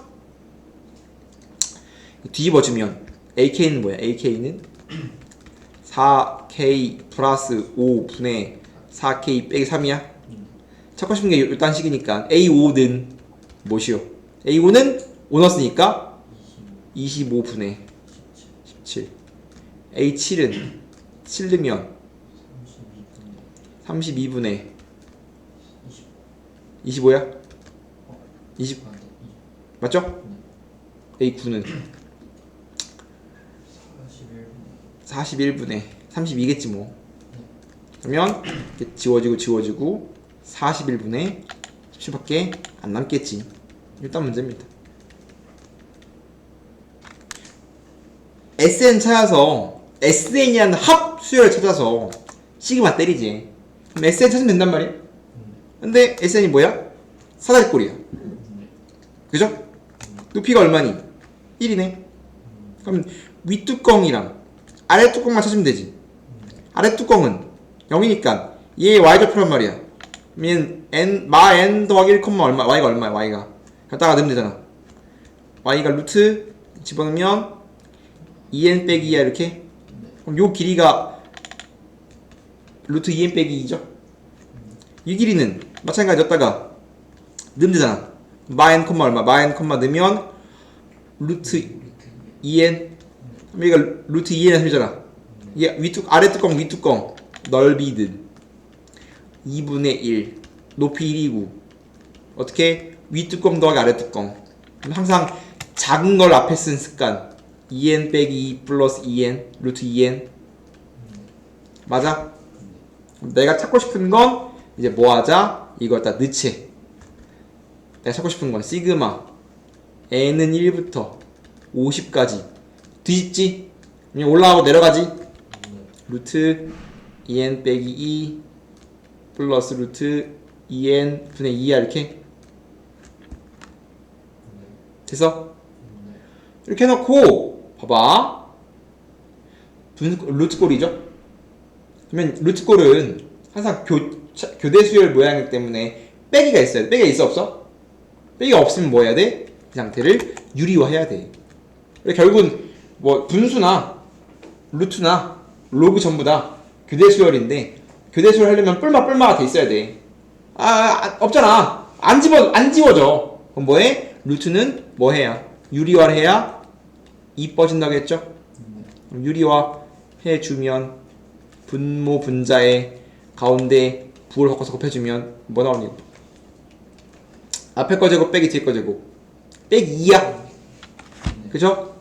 뒤집어주면 AK는 뭐야? AK는 4K 플러스 5분의 4K 빼기 3이야? 찾고 싶은 게 이딴 식이니까 A5는 뭐시오? A5는 5 넣었으니까 25분의 17. A7은 7 넣으면 32분의 25야? 20 맞죠? A9는 41분의 32겠지 뭐. 그러면 이렇게 지워지고 41분의 17밖에 안 남겠지. 일단 문제입니다. SN 찾아서 SN이라는 합 수열을 찾아서 시그마 때리지. 그럼 SN 찾으면 된단 말이야. 근데 SN이 뭐야? 사다리꼴이야. 그죠? 높이가 얼마니? 1이네. 그럼 윗뚜껑이랑 아랫뚜껑만 찾으면 되지. 아랫뚜껑은 0이니까 얘 y좌표란 말이야. 그러면 n 더하기 1, 얼마? y가 얼마야? y가 갖다가 넣으면 되잖아. y가 루트 집어넣으면 2n 빼기 2야 이렇게. 그럼 요 길이가 루트 2n 빼기 2죠. 이 길이는 마찬가지 였다가 넣으면 되잖아. 마n 얼마? 마n 넣으면 루트 2n 그럼 이거 루트 2n의 3이잖아. 이게 아래 뚜껑 위 뚜껑 넓이든 2분의 1 높이 1이고 어떻게 위 뚜껑 더하기 아래 뚜껑. 그럼 항상 작은 걸 앞에 쓴 습관 2n 빼기 2 플러스 2n 루트 2n 맞아? 내가 찾고 싶은 건 이제 뭐 하자? 이걸 다 넣지. 내가 찾고 싶은 건 시그마 n은 1부터 50까지 뒤집지? 그냥 올라가고 내려가지? 루트 2n 빼기 2 플러스 루트 2n 분의 2야 이렇게 됐어? 이렇게 해놓고 봐봐 루트꼴이죠? 그러면 루트꼴은 항상 교대 수열 모양이기 때문에 빼기가 있어야 돼. 빼기가 있어 없어? 빼기가 없으면 뭐 해야 돼? 이 상태를 유리화해야 돼. 결국은 뭐 분수나 루트나 로그 전부 다 교대 수열인데 교대 수열 하려면 뿔마가 돼 있어야 돼. 없잖아. 안 지워져. 그럼 뭐해? 루트는 뭐 해야? 유리화를 해야 2 빠진다고 했죠? 유리화 해주면 분모 분자의 가운데 부를 섞어서 곱해주면 뭐 나오니? 앞에 거 제곱 빼기 뒤에 거 제곱 빼기 2야. 그죠?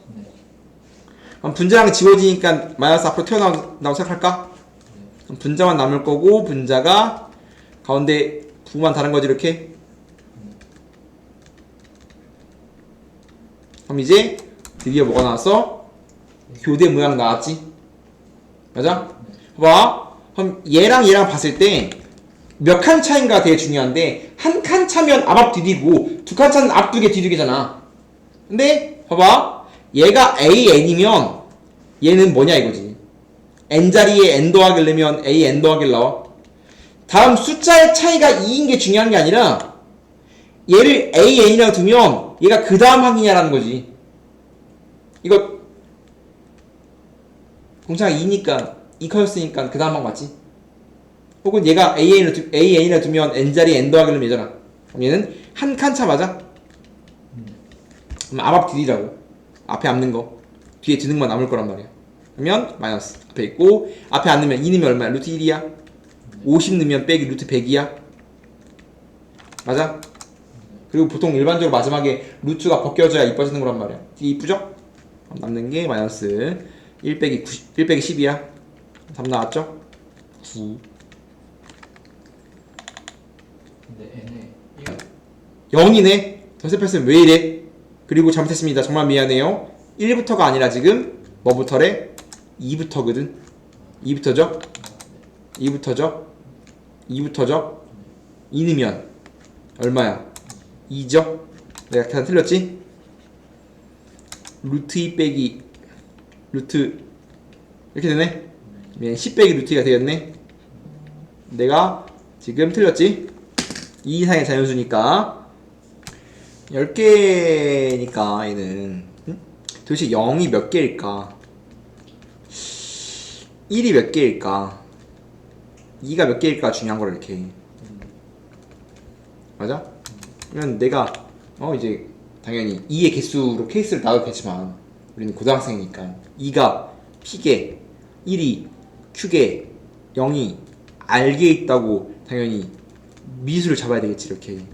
그럼 분자랑 지워지니까 마이너스 앞으로 튀어나오고 생각할까? 그럼 분자만 남을 거고 분자가 가운데 부만 다른 거지 이렇게. 그럼 이제 드디어 뭐가 나왔어? 교대 모양 나왔지? 맞아? 봐봐. 그럼 얘랑 봤을 때 몇 칸 차인가 되게 중요한데 한 칸 차면 앞 디디고 두 칸 차는 앞 두 개 디디기잖아. 근데 봐봐. 얘가 AN이면 얘는 뭐냐 이거지. N자리에 N 더하기를 넣으면 A N 더하기를 나와. 다음 숫자의 차이가 2인 게 중요한 게 아니라 얘를 AN이라고 두면 얘가 그 다음 항이냐라는 거지. 이거 공차가 2니까 2 커졌으니까 그 다음 항 맞지? 혹은 얘가 AN이라 두면 N자리에 N 더하기를 넣으면 얘잖아. 그럼 얘는 한 칸 차 맞아? 그럼 앞 디디라고. 앞에 앞는 거 뒤에 드는 것만 남을 거란 말이야. 그러면 마이너스 앞에 있고 앞에 안 넣으면 2 넣으면 얼마야? 루트 1이야. 50 넣으면 빼기 루트 100이야. 맞아? 그리고 보통 일반적으로 마지막에 루트가 벗겨져야 이뻐지는 거란 말이야. 뒤에 이쁘죠? 남는 게 마이너스 1 빼기 10이야. 답 나왔죠? 9. 근데 n에 0이네. 덧셈했으면 왜 이래? 그리고 잘못했습니다. 정말 미안해요. 1부터가 아니라 지금 뭐부터래? 2부터거든. 2부터죠? 2부터죠? 2부터죠? 2 넣으면 얼마야? 2죠? 내가 계산 틀렸지? 루트 2 빼기 루트 이렇게 되네? 10 빼기 루트 2가 되었네? 내가 지금 틀렸지? 2 이상의 자연수니까 10개니까 얘는 도대체 0이 몇 개일까? 1이 몇 개일까? 2가 몇 개일까 중요한 거를 이렇게 맞아? 그러면 내가 이제 당연히 2의 개수로 케이스를 나도 되지만 우리는 고등학생이니까 2가 P개, 1이 Q개, 0이 R개 있다고 당연히 미수를 잡아야 되겠지 이렇게.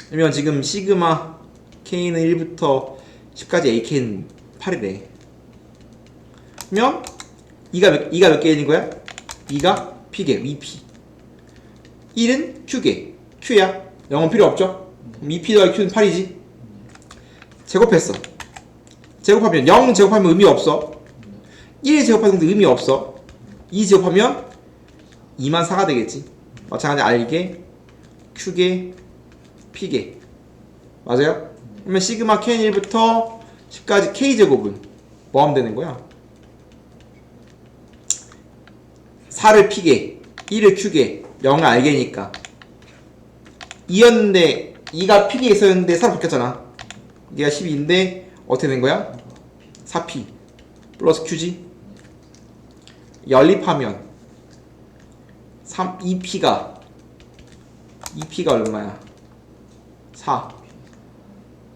그러면 지금 시그마 K는 1부터 10까지 AK는 8이래. 그러면 2가 몇 개인 거야? 2가 P개, 2P. 1은 Q개, Q야. 0은 필요 없죠? 그럼 2P 더하기 Q는 8이지? 제곱했어. 제곱하면 0 제곱하면 의미 없어. 1 제곱하는 것도 의미 없어. 2 제곱하면 2만 4가 되겠지. 마찬가지 R개, Q개, P개. 맞아요? 그러면 시그마 K는 1부터 10까지 K제곱은 뭐 하면 되는 거야? 4를 P개, 1을 Q개, 0을 R개니까 2였는데 2가 P개 있었는데 4로 바뀌었잖아. 얘가 12인데 어떻게 된 거야? 4P 플러스 Q지. 연립하면 2P가 얼마야? 4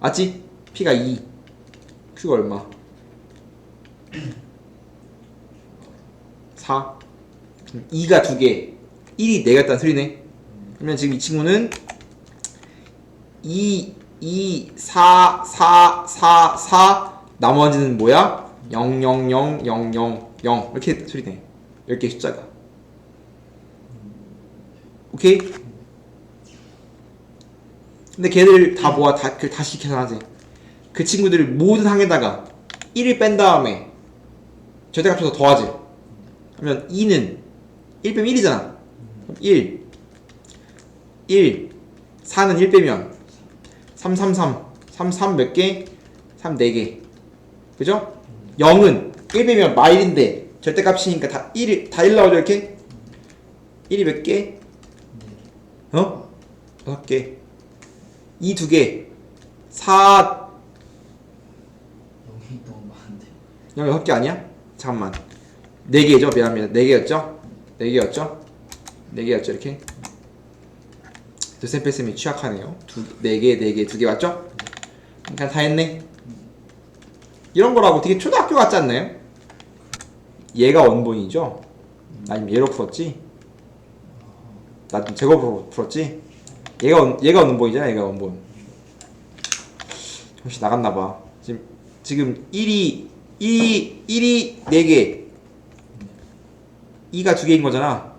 맞지? P가 2 Q가 얼마? 4. 2가 2개, 1이 4개였다는 소리네. 그러면 지금 이 친구는 2, 4, 4, 4, 4 나머지는 뭐야? 0, 0, 0, 0, 0, 0 이렇게 소리네. 10개 숫자가. 오케이? 근데 걔들 다 모아 다시 계산하지. 그 친구들을 모든 항에다가 1을 뺀 다음에 절대값해서 더하지. 그러면 2는 1 빼면 1이잖아. 1 4는 1 빼면 3 몇 개? 3 4개. 그죠? 0은 1 빼면 마일인데 절대값이니까 다 1 나오죠 이렇게? 1이 몇 개? 6개. 2 2개. 4 0이 너무 많은데. 0 6개 아니야? 잠깐만. 4개죠? 미안합니다. 4개였죠? 4개였죠? 이렇게. 드센페스미 취약하네요. 4개, 2개 맞죠? 그냥 다 했네. 이런 거라고 되게 초등학교 같지 않나요? 얘가 원본이죠? 아니면 얘로 풀었지? 나 좀 제곱으로 풀었지? 얘가 원본이잖아. 얘가 원본. 정신 나갔나봐. 지금 1이 4개, 2가 2개인 거잖아.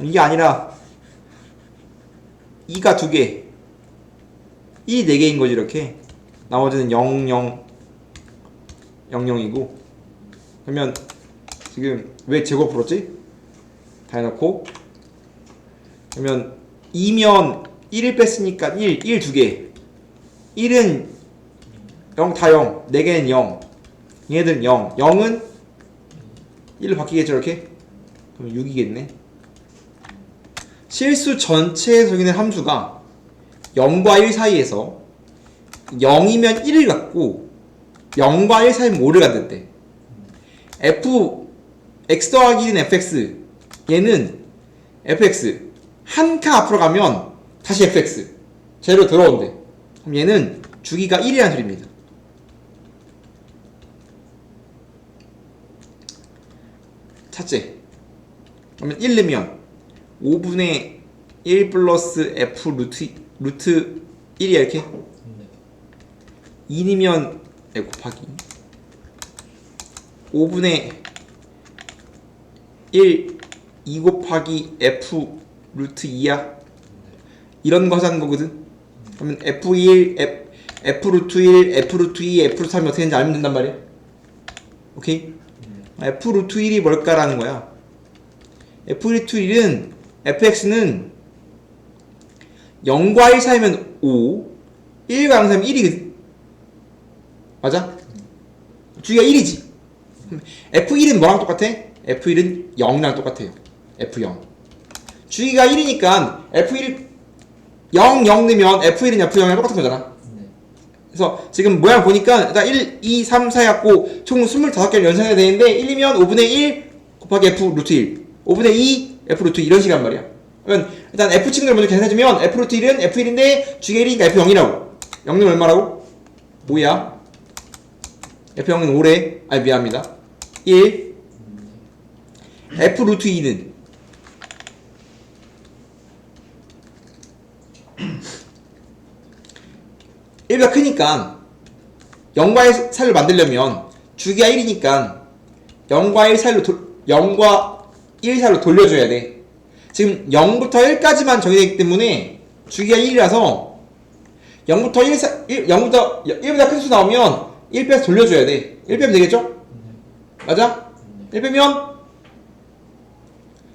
이게 아니라 2가 2개, 1이 4개인 거지 이렇게. 나머지는 0, 0, 0, 0이고. 그러면 지금 왜 제곱 풀었지? 다 해놓고. 그러면 2면 1을 뺐으니까 1 2개. 1은 0 다 0, 4개는 0. 얘네들은 0. 0은 1로 바뀌겠죠 이렇게? 그럼 6이겠네. 실수 전체에 적용된 함수가 0과 1 사이에서 0이면 1을 갖고 0과 1 사이면 5를 갖는데 x 더하기 1은 fx, 얘는 fx 한 칸 앞으로 가면 다시 fx 제로 들어온대. 그럼 얘는 주기가 1이라는 소리입니다. 찾지? 그러면 1 넣으면 5분의 1 플러스 f 루트 1이야 이렇게? 2이면 곱하기 5분의 1 2 곱하기 f 루트 2야. 이런 거 하자는 거거든. 그러면 f1 f 루트 1 f 루트 2 f 루트 3이 어떻게 되는지 알면 된단 말이야. 오케이? f 루트 1이 뭘까라는 거야. f 루트 1은 fx는 0과 1 사이면 5, 1과 0 사이면 1이거든. 맞아? 주기가 1이지. f1은 뭐랑 똑같아? f1은 0이랑 똑같아요. f0. 주기가 1이니까 f1 0, 0 넣으면 f1은 f0이랑 똑같은 거잖아. 그래서 지금 모양 보니까 일단 1, 2, 3, 4 해갖고 총 25개를 연산해야 되는데 1이면 5분의 1 곱하기 f 루트 1, 5분의 2 f 루트 2 이런 식이란 말이야. 그러면 일단 f 친구를 먼저 계산해주면 f 루트 1은 f1인데 주기가 1이니까 f0이라고. 0은 얼마라고? 5야. f0은 5래. 아니 미안합니다. 1. f 루트 2는 1보다 크니까 0과 1 사이를 만들려면 주기가 1이니까 0과 1 사이로 돌려줘야 돼. 지금 0부터 1까지만 정의되기 때문에 주기가 1이라서 0부터 1보다 큰 수 나오면 1 빼서 돌려줘야 돼. 1 빼면 되겠죠? 맞아? 1 빼면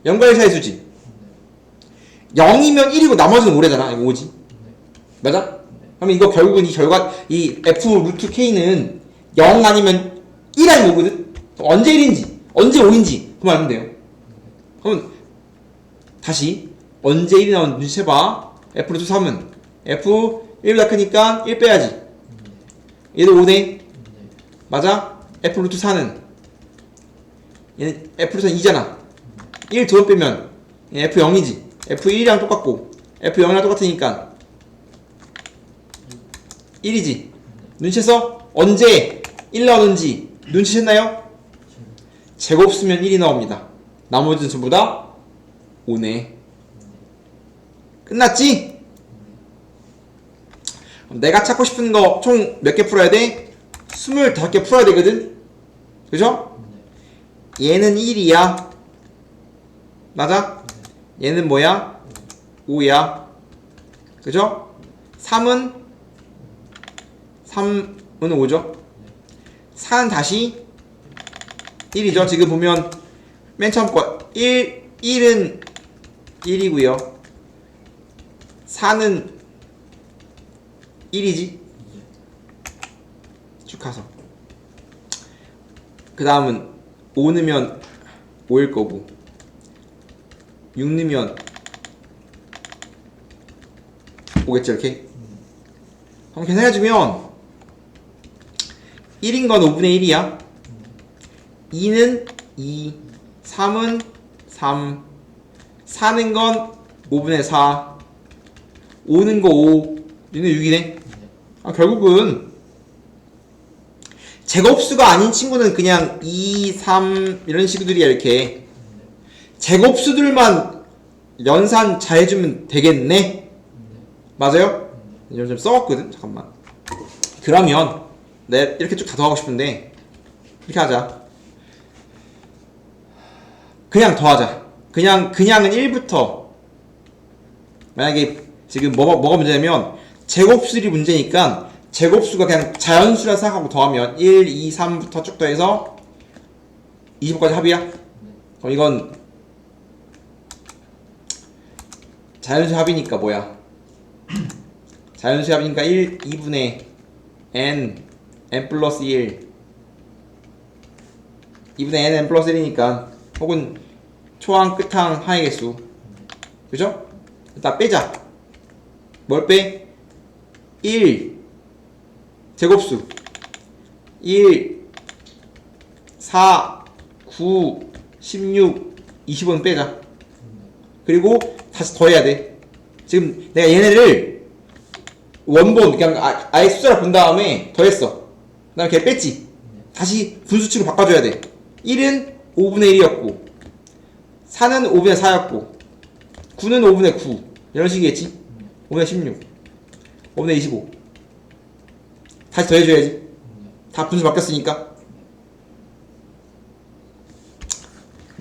0과 1 사이 수지. 0이면 1이고 나머지는 5래잖아. 이거 5지. 맞아? 그러면 이거 결국은 이 f 루트 k는 0 아니면 1 아니면 5거든? 언제 1인지, 언제 5인지 그만 알면 돼요. 그러면 다시 언제 1이 나오는지 눈치채봐. f 루트 3은 f 1보다 크니까 1 빼야지. 얘도 5네. 맞아? f 루트 4는 얘는 f 루트 4는 2잖아. 1 두 번 빼면 얘는 f 0이지. f 1이랑 똑같고 f 0이랑 똑같으니까 1이지. 눈치챘어? 언제 1 나오는지 눈치챘나요? 제곱 쓰면 1이 나옵니다. 나머지는 전부 다 5네. 끝났지? 내가 찾고 싶은 거 총 몇 개 풀어야 돼? 25개 풀어야 되거든? 그죠? 얘는 1이야. 맞아? 얘는 뭐야? 5야. 그죠? 3은 5죠? 4는 다시 1이죠. 지금 보면 맨 처음 거 1은 1이고요. 4는 1이지. 쭉 가서 그 다음은 5 넣으면 5일 거고 6 넣으면 5겠죠. 이렇게 한번 계산해주면 1인 건 5분의 1이야. 2는 2, 3은 3, 4는 건 5분의 4, 5는 거 5, 6는 6이네. 결국은 제곱수가 아닌 친구는 그냥 2, 3 이런 식들이야. 이렇게 제곱수들만 연산 잘 해주면 되겠네. 맞아요? 이걸 좀 써왔거든. 잠깐만. 그러면 내가 이렇게 쭉 다 더하고 싶은데 이렇게 하자. 그냥 더하자. 그냥은 1부터 만약에 지금 뭐가 문제냐면 제곱수들이 문제니까 제곱수가 그냥 자연수라 생각하고 더하면 1, 2, 3부터 쭉 더해서 25까지 합이야? 그럼 이건 자연수 합이니까 뭐야? 자연수 합이니까 1, 2분의 n 플러스 1 2분의 n 플러스 1이니까 혹은 초항, 끝항, 하의 개수. 그죠? 일단 빼자. 뭘 빼? 1 제곱수 1 4 9 16 20은 빼자. 그리고 다시 더해야 돼. 지금 내가 얘네를 원본 그냥 아예 숫자를 본 다음에 더했어. 그 다음에 걔 뺐지. 다시 분수치로 바꿔줘야 돼. 1은 5분의 1이었고 4는 5분의 4였고 9는 5분의 9 이런 식이겠지. 5분의 16 5분의 25 다시 더해줘야지. 다 분수 바뀌었으니까.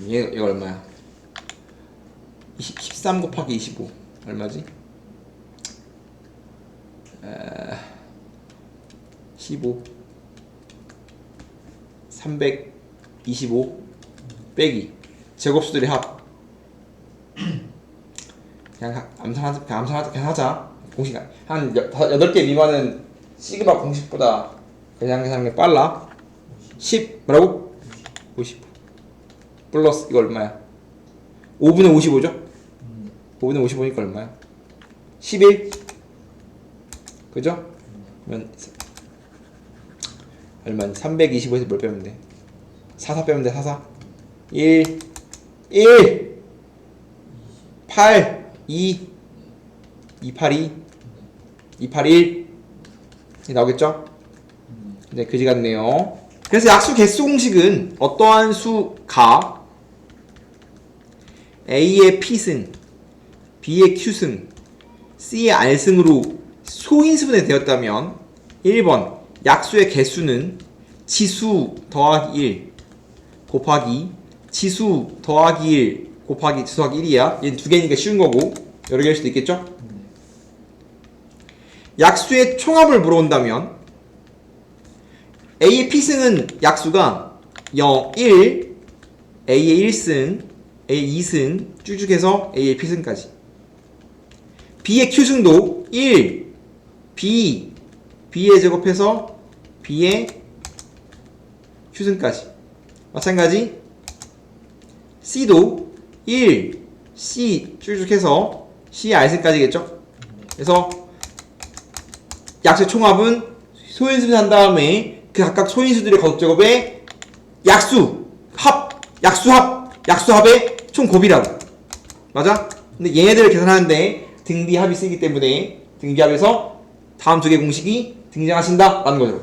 얘가 얼마야? 13 곱하기 25 얼마지? 15 325 빼기 제곱수들의 합. 그냥 암산하자. 그냥 하자. 공식 한 8개 미만은 시그마 공식보다 그냥 계산하는 게 빨라. 10 뭐라고? 50 플러스 이거 얼마야? 5분의 55죠? 5분의 55니까 얼마야? 11 그죠? 그러면 얼마니? 325에서 뭘 빼면 돼? 44 빼면 돼. 44 1 8 2 282 281 나오겠죠? 네, 그지 같네요. 그래서 약수 개수 공식은 어떠한 수가 A의 P승, B의 Q승, C의 R승으로 소인수분해 되었다면 1번 약수의 개수는 지수 더하기 1 곱하기 지수 더하기 1 곱하기 지수 더하기 1이야. 얘는 두 개니까 쉬운 거고 여러 개일 수도 있겠죠? 약수의 총합을 물어온다면 A의 P승은 약수가 0, 1, A의 1승, A의 2승 쭉쭉 해서 A의 P승까지. B의 Q승도 1, B, B의 제곱해서 B의 Q승까지. 마찬가지 C도 1, C 쭉쭉 해서 C의 R승까지겠죠? 그래서 약수의 총합은 소인수분 한 다음에 그 각각 소인수들의 거듭제곱의 약수합의 총 곱이라고. 맞아? 근데 얘네들을 계산하는데 등비합이 쓰이기 때문에 등비합에서 다음 두 개 공식이 등장하신다 라는 거죠.